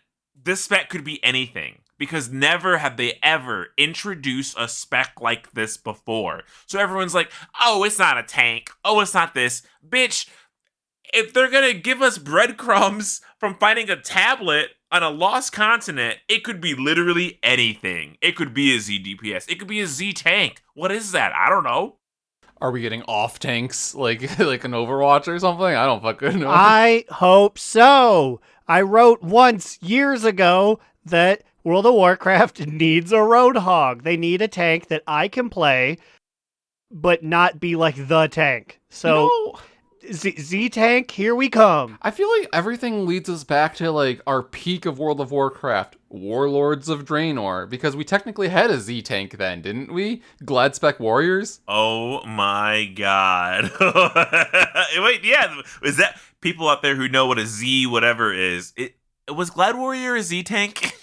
this spec could be anything, because never have they ever introduced a spec like this before. So everyone's like, oh, it's not a tank. Oh, it's not this. Bitch, if they're gonna give us breadcrumbs from finding a tablet on a lost continent, it could be literally anything. It could be a Z DPS. It could be a Z tank. What is that? I don't know. Are we getting off tanks like an Overwatch or something? I don't fucking know. I hope so. I wrote once years ago that World of Warcraft needs a Roadhog. They need a tank that I can play, but not be like the tank. So, Z tank, here we come. I feel like everything leads us back to like our peak of World of Warcraft, Warlords of Draenor, because we technically had a Z tank then, didn't we? Gladspec Warriors? Oh my god. Wait, yeah. Is that people out there who know what a Z whatever is? Was Glad Warrior a Z tank?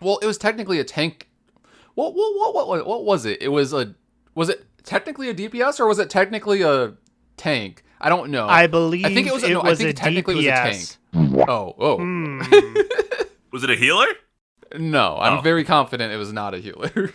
Well, it was technically a tank. What was it? Was it technically a DPS or was it technically a tank? I don't know. I believe I think it was. it No, was I think a technically DPS. it was a tank. Oh. Was it a healer? No, I'm Oh. very confident it was not a healer.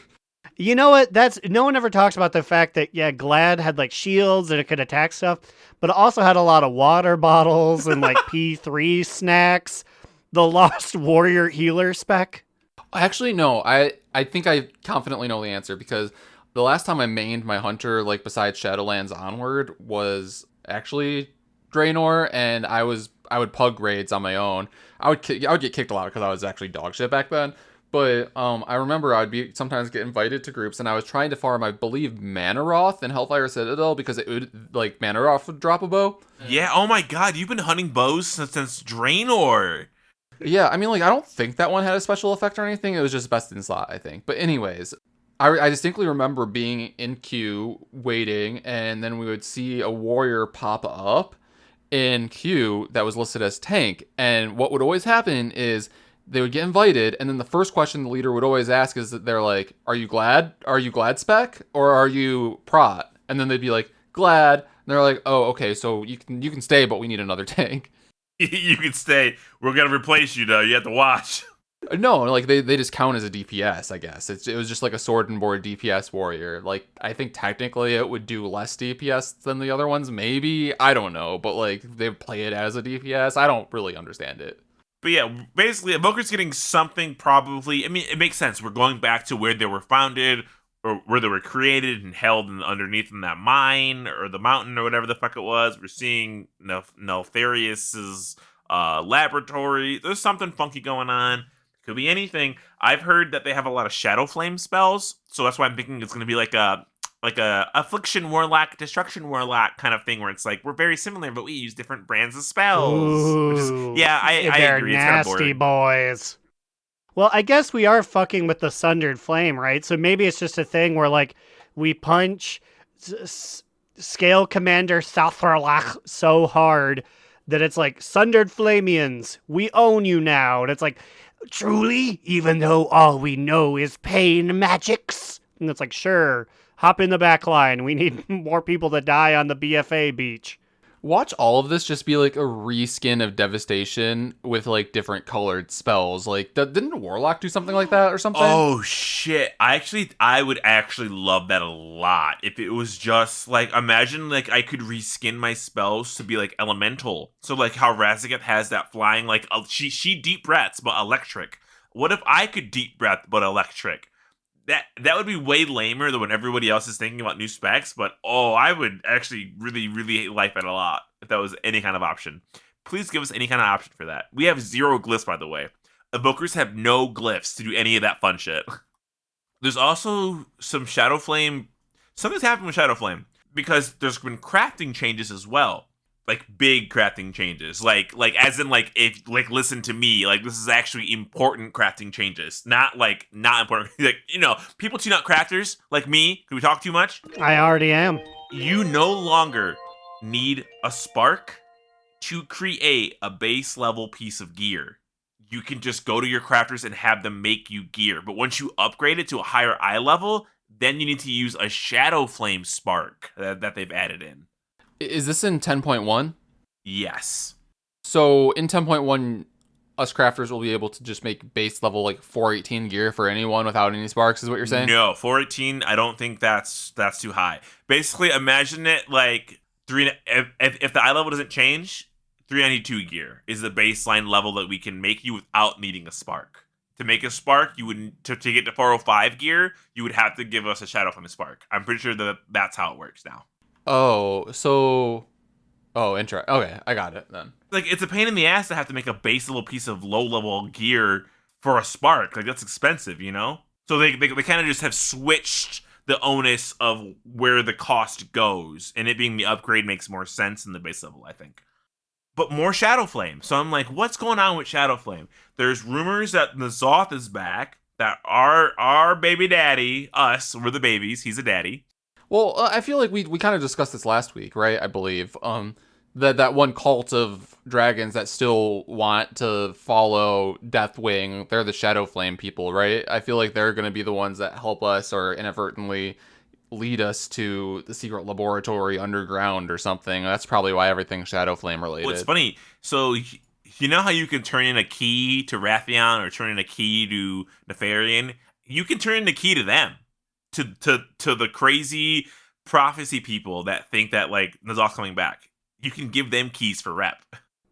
You know what? No one ever talks about the fact that, yeah, Glad had like shields and it could attack stuff, but it also had a lot of water bottles and like P3 snacks. The Lost Warrior healer spec. Actually, no. I think I confidently know the answer because the last time I mained my hunter, like besides Shadowlands Onward, was actually Draenor, and I would pug raids on my own. I would get kicked a lot because I was actually dog shit back then. But I remember I'd be sometimes get invited to groups, and I was trying to farm, I believe, Manaroth in Hellfire Citadel because it would like Manaroth would drop a bow. Yeah. Oh my God, you've been hunting bows since Draenor. Yeah, I mean, like I don't think that one had a special effect or anything. It was just best in slot, I think. But anyways, I distinctly remember being in queue waiting, and then we would see a warrior pop up in queue that was listed as tank, and what would always happen is they would get invited, and then the first question the leader would always ask is that they're like, "Are you glad? Are you glad spec or are you prot?" And then they'd be like, "Glad." And they're like, "Oh, okay, so you can stay, but we need another tank." You can stay. We're gonna replace you though. You have to watch. No, like they just count as a DPS, I guess. It was just like a sword and board DPS warrior. Like I think technically it would do less DPS than the other ones, maybe. I don't know, but like they play it as a DPS. I don't really understand it. But yeah, basically, Evoker's getting something probably. I mean, it makes sense. We're going back to where they were founded, or where they were created and held underneath in that mine, or the mountain, or whatever the fuck it was. We're seeing Neltharius's laboratory. There's something funky going on. Could be anything. I've heard that they have a lot of Shadow Flame spells, so that's why I'm thinking it's going to be like a Affliction Warlock, Destruction Warlock kind of thing, where it's like we're very similar, but we use different brands of spells. Ooh, I agree. It's kind of nasty boring. boys. Well, I guess we are fucking with the Sundered Flame, right? So maybe it's just a thing where, like, we punch Scale Commander Sathralach so hard that it's like, Sundered Flamians, we own you now. And it's like, truly? Even though all we know is pain magics? And it's like, sure, hop in the back line. We need more people to die on the BFA beach. Watch all of this just be like a reskin of Devastation with like different colored spells. Like, didn't Warlock do something like that or something? Oh shit! I would actually love that a lot if it was just like, imagine like I could reskin my spells to be like elemental. So like how Hazzikostas has that flying, like she deep breaths but electric. What if I could deep breath but electric? That would be way lamer than when everybody else is thinking about new specs, but I would actually really, really like that a lot if that was any kind of option. Please give us any kind of option for that. We have 0 glyphs, by the way. Evokers have no glyphs to do any of that fun shit. There's also some Shadow Flame. Something's happened with Shadow Flame, because there's been crafting changes as well. Like big crafting changes, like as in like, if like, listen to me, like this is actually important crafting changes, not important. Like, people tune out crafters like me. Can we talk too much? I already am. You no longer need a spark to create a base level piece of gear. You can just go to your crafters and have them make you gear. But once you upgrade it to a higher eye level, then you need to use a Shadow Flame spark that they've added in. Is this in 10.1? Yes. So in 10.1, us crafters will be able to just make base level like 418 gear for anyone without any sparks, is what you're saying? No, 418, I don't think that's too high. Basically, imagine it like if the eye level doesn't change, 392 gear is the baseline level that we can make you without needing a spark. To make a spark, you would to get to 405 gear, you would have to give us a Shadow Flame spark. I'm pretty sure that's how it works now. Interesting. Okay, I got it then. Like, it's a pain in the ass to have to make a base level piece of low level gear for a spark. Like, that's expensive, So they kind of just have switched the onus of where the cost goes, and it being the upgrade makes more sense in the base level, I think. But more Shadow Flame. So I'm like, what's going on with Shadow Flame? There's rumors that N'Zoth is back, that our baby daddy, we're the babies, he's a daddy. Well, I feel like we kind of discussed this last week, right? I believe that one cult of dragons that still want to follow Deathwing, they're the Shadow Flame people, right? I feel like they're going to be the ones that help us or inadvertently lead us to the secret laboratory underground or something. That's probably why everything's Shadow Flame related. Well, it's funny. So you know how you can turn in a key to Rathion or turn in a key to Nefarian? You can turn in the key to them. To the crazy prophecy people that think that like N'Zoth's coming back. You can give them keys for rep.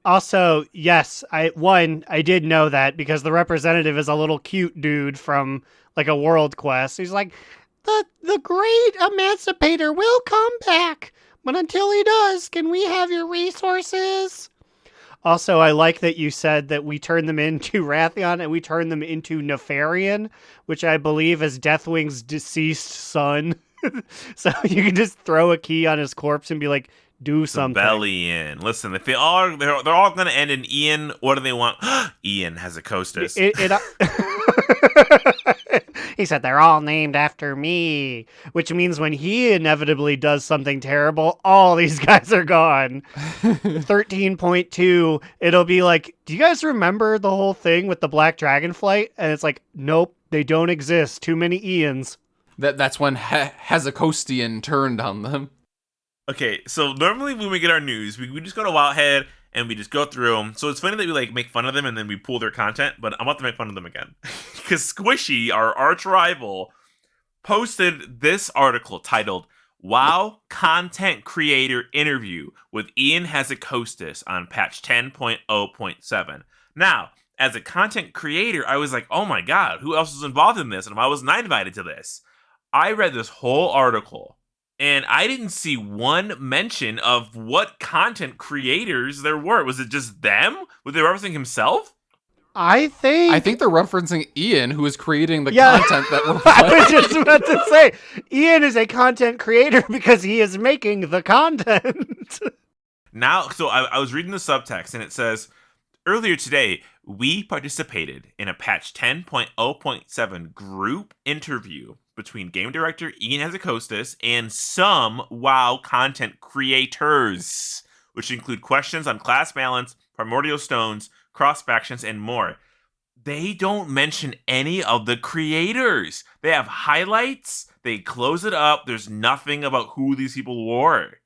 Also, yes, I did know that because the representative is a little cute dude from like a World Quest. He's like, the great emancipator will come back, but until he does, can we have your resources? Also, I like that you said that we turn them into Rathion and we turn them into Nefarian, which I believe is Deathwing's deceased son. So you can just throw a key on his corpse and be like, do something. Rebellion. Listen, if they're all going to end in Ian, what do they want? Ian Hazzikostas. He said they're all named after me, which means when he inevitably does something terrible, all these guys are gone. 13.2, it'll be like, do you guys remember the whole thing with the Black Dragonflight? And it's like, nope, they don't exist. Too many Ians. That's when Hazzikostian turned on them. Okay, so normally when we get our news, we just go to Wowhead and we just go through them. So it's funny that we like make fun of them and then we pull their content, but I'm about to make fun of them again. Because Squishy, our arch rival, posted this article titled "Wow Content Creator Interview with Ian Hazzikostas on patch 10.0.7. Now, as a content creator, I was like, oh my god, who else is involved in this? And I was not invited to this. I read this whole article, and I didn't see one mention of what content creators there were. Was it just them? Was they referencing himself? I think they're referencing Ian, who is creating the content that we're playing. I was just about to say, Ian is a content creator because he is making the content. Now, so I was reading the subtext, and it says, earlier today, we participated in a patch 10.0.7 group interview between game director Ian Hazzikostas and some WoW content creators, which include questions on class balance, primordial stones, cross factions, and more. They don't mention any of the creators. They have highlights, they close it up, there's nothing about who these people were.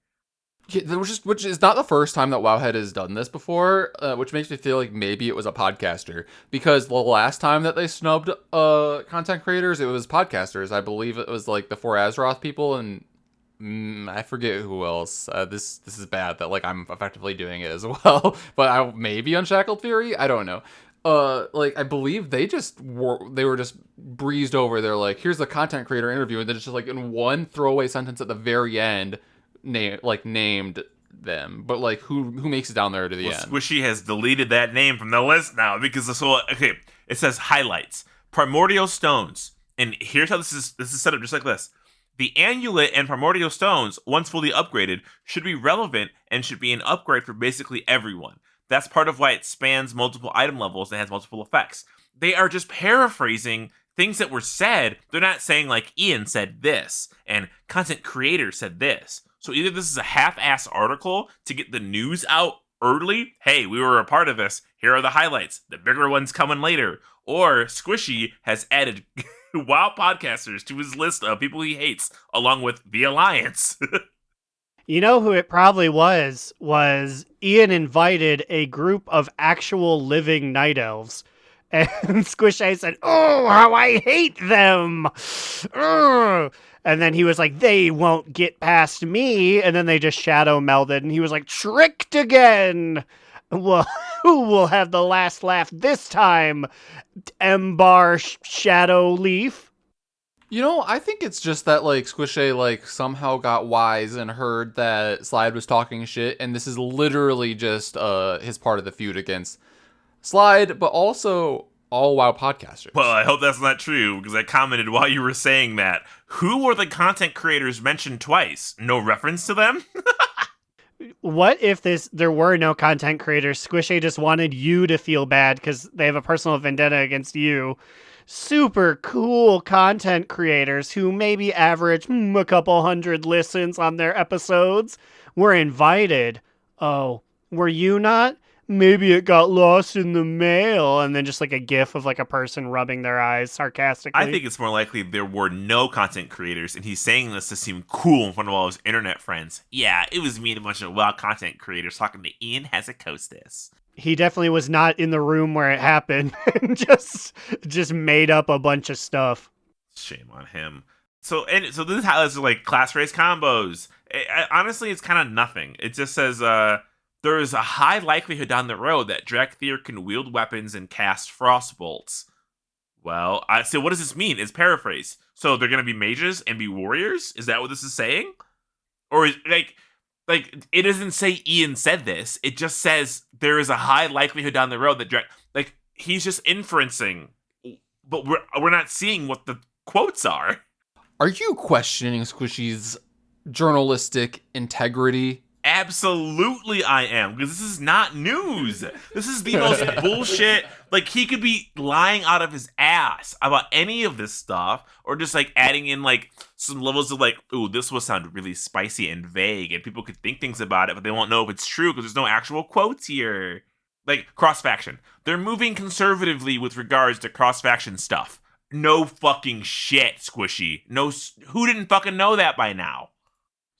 Yeah, which is not the first time that Wowhead has done this before, which makes me feel like maybe it was a podcaster. Because the last time that they snubbed content creators, it was podcasters. I believe it was like the 4 Azeroth people, and I forget who else. This is bad that like I'm effectively doing it as well. But I maybe Unshackled Fury. I don't know. Like I believe they were just breezed over. They're like, here's the content creator interview, and then it's just like in one throwaway sentence at the very end. Named them, but like who makes it down there to the end? Squishy has deleted that name from the list now because it says highlights, primordial stones, and here's how this is set up just like this. The amulet and primordial stones, once fully upgraded, should be relevant and should be an upgrade for basically everyone. That's part of why it spans multiple item levels and has multiple effects. They are just paraphrasing things that were said. They're not saying like Ian said this and content creator said this. So either this is a half-ass article to get the news out early, hey, we were a part of this, here are the highlights, the bigger ones coming later, or Squishy has added WoW podcasters to his list of people he hates, along with the Alliance. You know who it probably was Ian invited a group of actual living night elves. And Squishy said, oh, how I hate them! Ugh. And then he was like, they won't get past me. And then they just shadow melded. And he was like, tricked again. Well, who will have the last laugh this time? Embar Shadow Leaf? You know, I think it's just that, like, Squishy, like, somehow got wise and heard that Slide was talking shit. And this is literally just his part of the feud against Slide, but also all WoW podcasters. Well, I hope that's not true, because I commented while you were saying that. Who were the content creators mentioned twice? No reference to them? What if there were no content creators? Squishy just wanted you to feel bad because they have a personal vendetta against you. Super cool content creators who maybe average a couple hundred listens on their episodes were invited. Oh, were you not? Maybe it got lost in the mail, and then just like a gif of like a person rubbing their eyes sarcastically. I think it's more likely there were no content creators, and he's saying this to seem cool in front of all his internet friends. Yeah, it was me and a bunch of WoW content creators talking to Ian Hazzikostas. He definitely was not in the room where it happened, and just made up a bunch of stuff. Shame on him. So this is how it's like class race combos. Honestly, it's kind of nothing. It just says, there is a high likelihood down the road that Drakthir can wield weapons and cast frostbolts. Well, so what does this mean? It's paraphrase. So they're going to be mages and be warriors? Is that what this is saying? Or is, like like, it doesn't say Ian said this. It just says there is a high likelihood down the road that like he's just inferencing, but we're not seeing what the quotes are. Are you questioning Squishy's journalistic integrity? Absolutely I am, because this is not news. This is the most bullshit. Like, he could be lying out of his ass about any of this stuff, or just like adding in like some levels of like, ooh, this will sound really spicy and vague, and people could think things about it, but they won't know if it's true because there's no actual quotes here. Like, cross-faction. They're moving conservatively with regards to cross-faction stuff. No fucking shit, Squishy. No, who didn't fucking know that by now?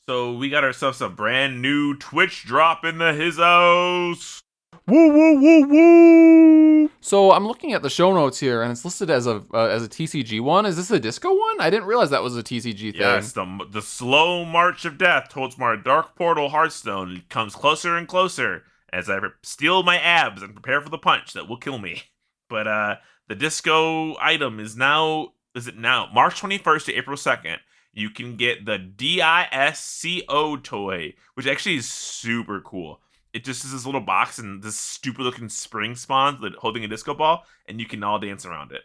So we got ourselves a brand new Twitch drop in the his house. Woo woo woo woo. So I'm looking at the show notes here, and it's listed as a TCG one. Is this a disco one? I didn't realize that was a TCG thing. Yes, the slow march of death towards my dark portal Hearthstone comes closer and closer as I steel my abs and prepare for the punch that will kill me. But the disco item is now March 21st to April 2nd. You can get the DISCO toy, which actually is super cool. It just is this little box and this stupid looking spring spawn holding a disco ball, and you can all dance around it.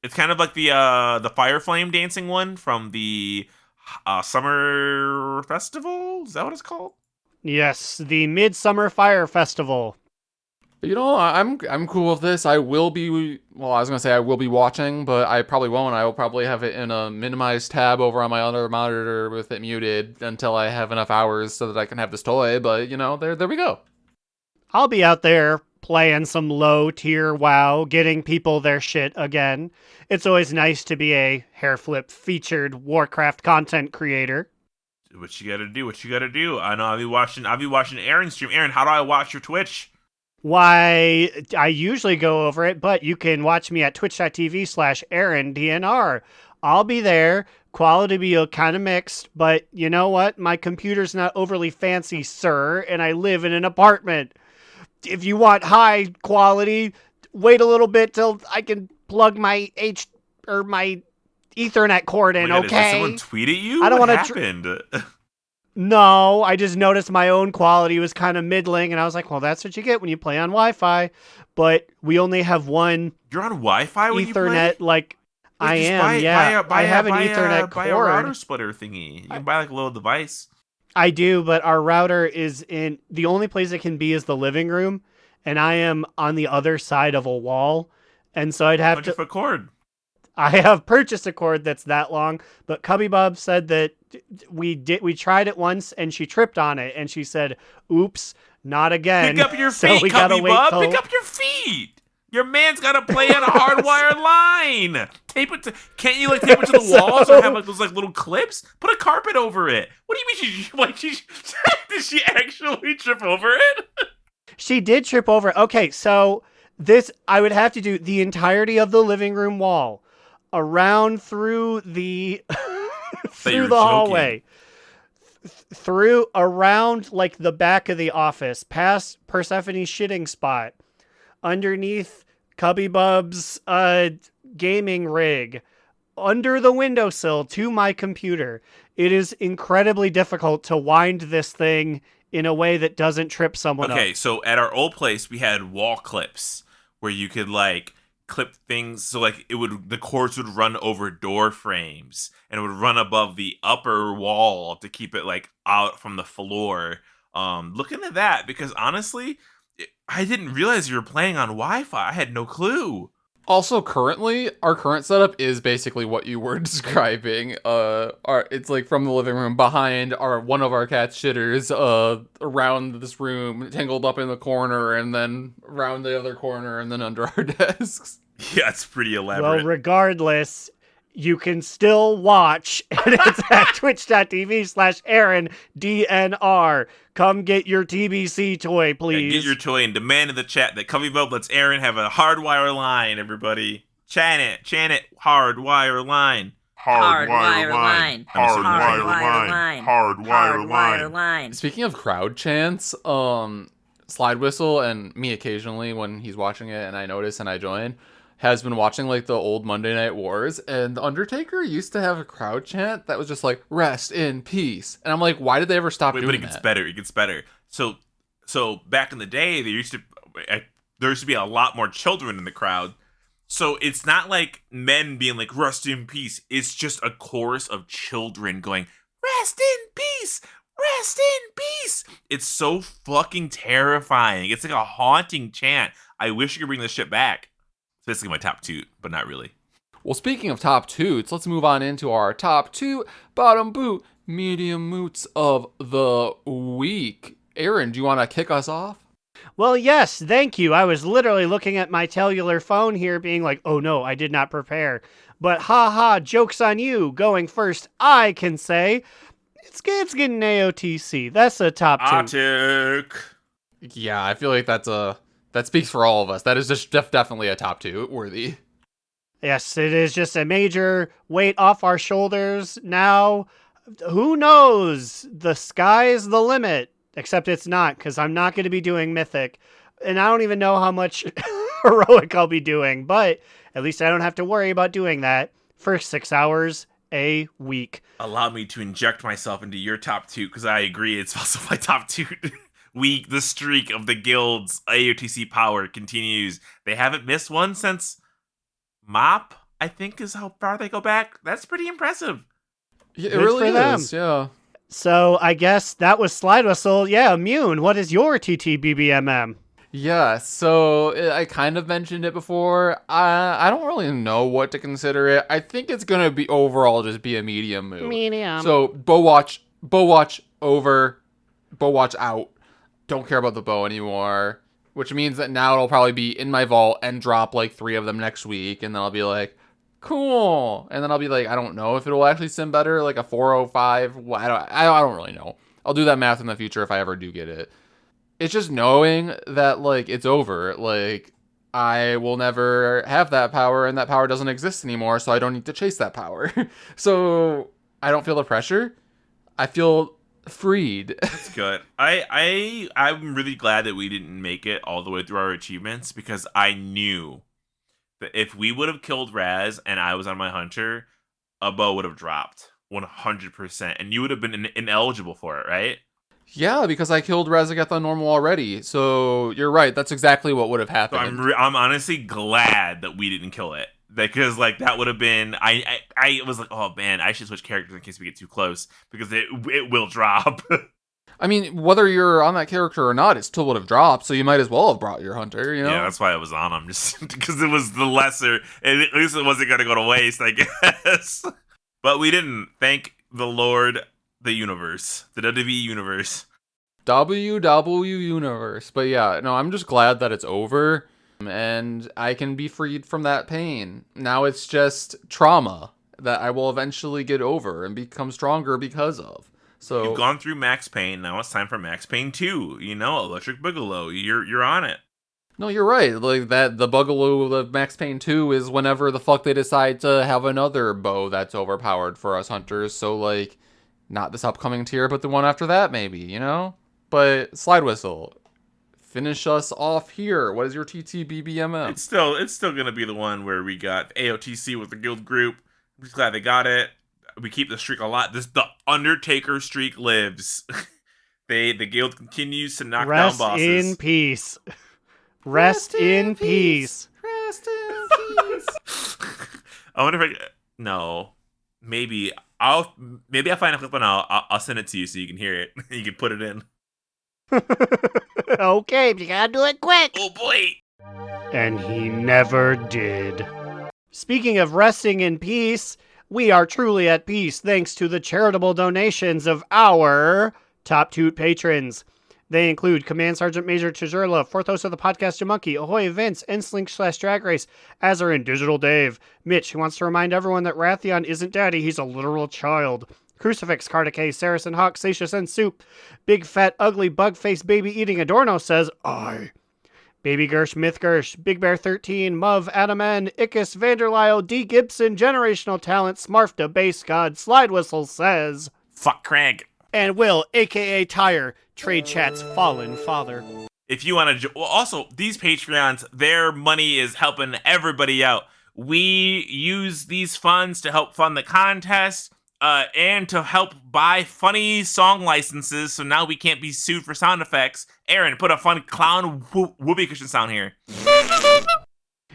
It's kind of like the Fire Flame dancing one from the Summer Festival. Is that what it's called? Yes, the Midsummer Fire Festival. You know, I'm cool with this. I will be watching, but I probably won't. I will probably have it in a minimized tab over on my other monitor with it muted until I have enough hours so that I can have this toy. But, you know, there we go. I'll be out there playing some low-tier WoW, getting people their shit again. It's always nice to be a hair flip featured Warcraft content creator. What you gotta do. I know I'll be watching Aaron stream. Aaron, how do I watch your Twitch? Why, I usually go over it, but you can watch me at twitch.tv/AaronDNR. I'll be there. Quality will be kind of mixed, but you know what? My computer's not overly fancy, sir, and I live in an apartment. If you want high quality, wait a little bit till I can plug my my Ethernet cord in, okay? Did someone tweet at you? I don't what wanna happened? No, I just noticed my own quality was kind of middling, and I was like, well, that's what you get when you play on Wi-Fi. But we only have one You're on Wi-Fi when Ethernet, you play? like, I am, yeah. I have an Ethernet cord. Buy a router splitter thingy. You can buy like a little device. I do, but our router is in, the only place it can be is the living room, and I am on the other side of a wall, and so I'd have to... 100-foot cord. I have purchased a cord that's that long, but Cubby Bub said that we tried it once and she tripped on it and she said, "Oops, not again." Pick up your so feet, we gotta Cubby wait Bub. till... Pick up your feet. Your man's got to play on a hardwired line. Tape it to. Can't you like tape it to the walls or have like those like little clips? Put a carpet over it. What do you mean? Did she actually trip over it? She did trip over it. Okay, so this I would have to do the entirety of the living room wall, around through the through the hallway, through around like the back of the office, past Persephone's shitting spot, underneath Cubby Bub's gaming rig, under the windowsill to my computer. It is incredibly difficult to wind this thing in a way that doesn't trip someone up. Okay, so at our old place, we had wall clips where you could like clip things. So like the cords would run over door frames and it would run above the upper wall to keep it like out from the floor. Look into that, because honestly, I didn't realize you were playing on Wi-Fi. I had no clue. Also, currently, our current setup is basically what you were describing. It's like from the living room behind one of our cat's shitters, around this room, tangled up in the corner, and then around the other corner, and then under our desks. Yeah, it's pretty elaborate. Well, regardless, you can still watch, and it's at twitch.tv/AaronDNR. Come get your TBC toy, please. Yeah, get your toy and demand in the chat that Cubby Bub lets Aaron have a hardwire line, everybody. Chant it, hardwire line. Hardwire line. Speaking of crowd chants, Slidewhistle and me occasionally when he's watching it and I notice and I join, has been watching like the old Monday Night Wars, and the Undertaker used to have a crowd chant that was just like "Rest in peace," and I'm like, why did they ever stop doing that? But it gets better. It gets better. So back in the day, there used to be a lot more children in the crowd. So it's not like men being like "Rest in peace." It's just a chorus of children going "Rest in peace, rest in peace." It's so fucking terrifying. It's like a haunting chant. I wish you could bring this shit back. It's basically my top toot, but not really. Well, speaking of top toots, let's move on into our top two bottom boot medium moots of the week. Aaron, do you want to kick us off? Well, yes, thank you. I was literally looking at my cellular phone here being like, oh no, I did not prepare. But haha, joke's on you. Going first, I can say it's getting AOTC. That's a top two. Yeah, I feel like that speaks for all of us. That is just definitely a top two worthy. Yes, it is just a major weight off our shoulders. Now, who knows? The sky's the limit. Except it's not, because I'm not going to be doing Mythic. And I don't even know how much Heroic I'll be doing. But at least I don't have to worry about doing that for 6 hours a week. Allow me to inject myself into your top two, because I agree it's also my top two. The streak of the guild's AOTC power continues. They haven't missed one since MOP, I think is how far they go back. That's pretty impressive. Yeah, it really is, yeah. So I guess that was Slidewhistle. Yeah, Immune, what is your TTBBMM? Yeah, so I kind of mentioned it before. I don't really know what to consider it. I think it's going to be overall just be a medium move. Medium. So bow watch over, bow watch out. Don't care about the bow anymore, which means that now it'll probably be in my vault and drop like 3 of them next week, and then I'll be like, cool. And then I'll be like, I don't know if it'll actually sim better, like a 405. I don't really know. I'll do that math in the future if I ever do get it. It's just knowing that like it's over. Like I will never have that power, and that power doesn't exist anymore, so I don't need to chase that power. So I don't feel the pressure. I feel freed. That's good. I'm really glad that we didn't make it all the way through our achievements, because I knew that if we would have killed Raz and I was on my hunter, a bow would have dropped 100%, and you would have been ineligible for it, right? Yeah, because I killed Razageth on normal already. So you're right. That's exactly what would have happened. So I'm honestly glad that we didn't kill it, because like that would have been. I was like, oh man, I should switch characters in case we get too close, because it will drop. I mean, whether you're on that character or not, it still would have dropped, so you might as well have brought your hunter, you know? Yeah, that's why I was on him, just because it was the lesser, and at least it wasn't going to go to waste, I guess. But we didn't. Thank the Lord, the universe, the WWE universe. WW universe. But yeah, no, I'm just glad that it's over, and I can be freed from that pain. Now it's just trauma that I will eventually get over and become stronger because of. So you've gone through Max Payne. Now it's time for Max Payne 2. You know, Electric Boogaloo. You're on it. No, you're right. Like that, the Boogaloo of Max Payne 2 is whenever the fuck they decide to have another bow that's overpowered for us hunters. So like, not this upcoming tier, but the one after that, maybe. You know. But Slidewhistle, finish us off here. What is your TTBBMM? It's still gonna be the one where we got AOTC with the guild group. I'm just glad they got it. We keep the streak a lot. The Undertaker streak lives. The guild continues to knock down bosses. Rest in peace. Rest in peace. Rest in peace. I wonder if maybe I'll find a clip and I'll send it to you so you can hear it. You can put it in. Okay, but you gotta do it quick. Oh boy. And he never did. Speaking of resting in peace, we are truly at peace thanks to the charitable donations of our top toot patrons. They include Command Sergeant Major Chizurla, fourth host of the podcast Monkey, Ahoy Vince, Nslink/Drag Race, Azarin, Digital Dave, Mitch, who wants to remind everyone that Rathion isn't daddy, he's a literal child, Crucifix, Cardacay, Saracen Hawk, Satius and Soup, Big Fat Ugly Bug-Faced Baby Eating Adorno says, I. Baby Gersh, Myth Gersh, Big Bear 13, Muv, Adam N, Ickis, Vanderlyle, D. Gibson, Generational Talent, Smarfda, Base God, Slidewhistle says, Fuck Craig. And Will, a.k.a. Tire, Trade Chat's fallen father. If you want to, also these Patreons, their money is helping everybody out. We use these funds to help fund the contest, and to help buy funny song licenses. So now we can't be sued for sound effects. Aaron, put a fun clown whoopee cushion sound here.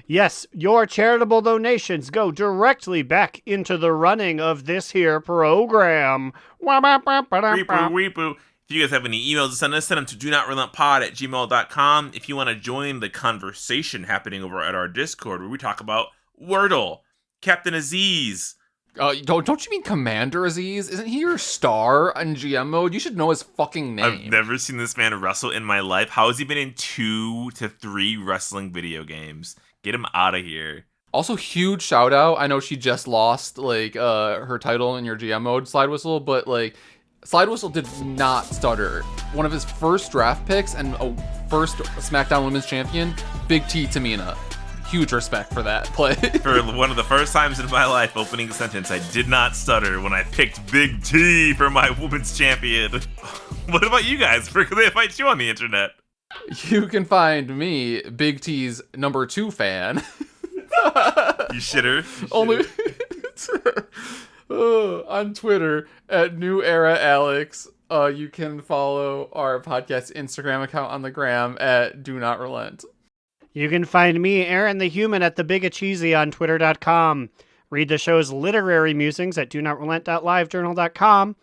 Yes, your charitable donations go directly back into the running of this here program. Weepoo, weepoo. If you guys have any emails to send us, send them to donotrelentlpod@gmail.com. If you want to join the conversation happening over at our Discord, where we talk about Wordle, Captain Aziz. Don't you mean Commander Aziz? Isn't he your star in GM mode? You should know his fucking name. I've never seen this man wrestle in my life. How has he been in 2 to 3 wrestling video games? Get him out of here. Also, huge shout out. I know she just lost her title in your GM mode, Slidewhistle, but Slidewhistle did not stutter. One of his first draft picks and a first SmackDown Women's Champion, Big T Tamina. Huge respect for that play. For one of the first times in my life, opening a sentence, I did not stutter when I picked Big T for my Women's Champion. What about you guys? Where can they find you on the internet? You can find me, Big T's number 2 fan. You shitter. Only on Twitter at New Era Alex. You can follow our podcast Instagram account on the gram at Do Not Relent. You can find me, Aaron the Human, at TheBigAcheesy on Twitter.com. Read the show's literary musings at DoNotRelent.LiveJournal.com.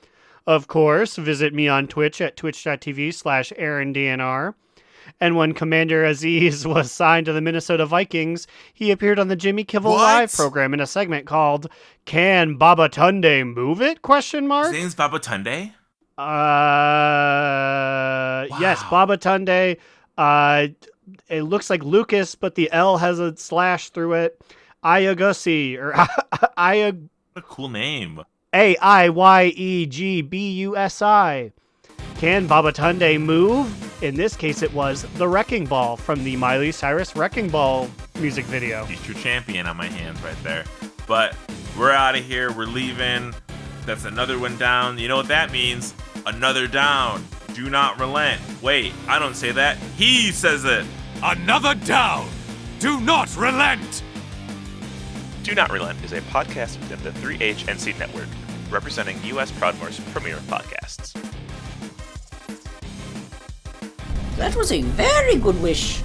Of course, visit me on Twitch at twitch.tv/AaronDNR. And when Commander Aziz was signed to the Minnesota Vikings, he appeared on the Jimmy Kimmel Live program in a segment called "Can Babatunde Move It?" His name's Babatunde? Yes, Babatunde. It looks like Lucas, but the L has a slash through it. Ayagusi, or What a cool name. Ayegbusi. Can Babatunde move? In this case, it was the Wrecking Ball from the Miley Cyrus Wrecking Ball music video. Future champion on my hands right there. But we're out of here. We're leaving. That's another one down. You know what that means? Another down. Do not relent. Wait, I don't say that. He says it. Another down. Do not relent. Do Not Relent is a podcast within the 3HNC network, representing U.S. Proudmoore's premier podcasts. That was a very good wish.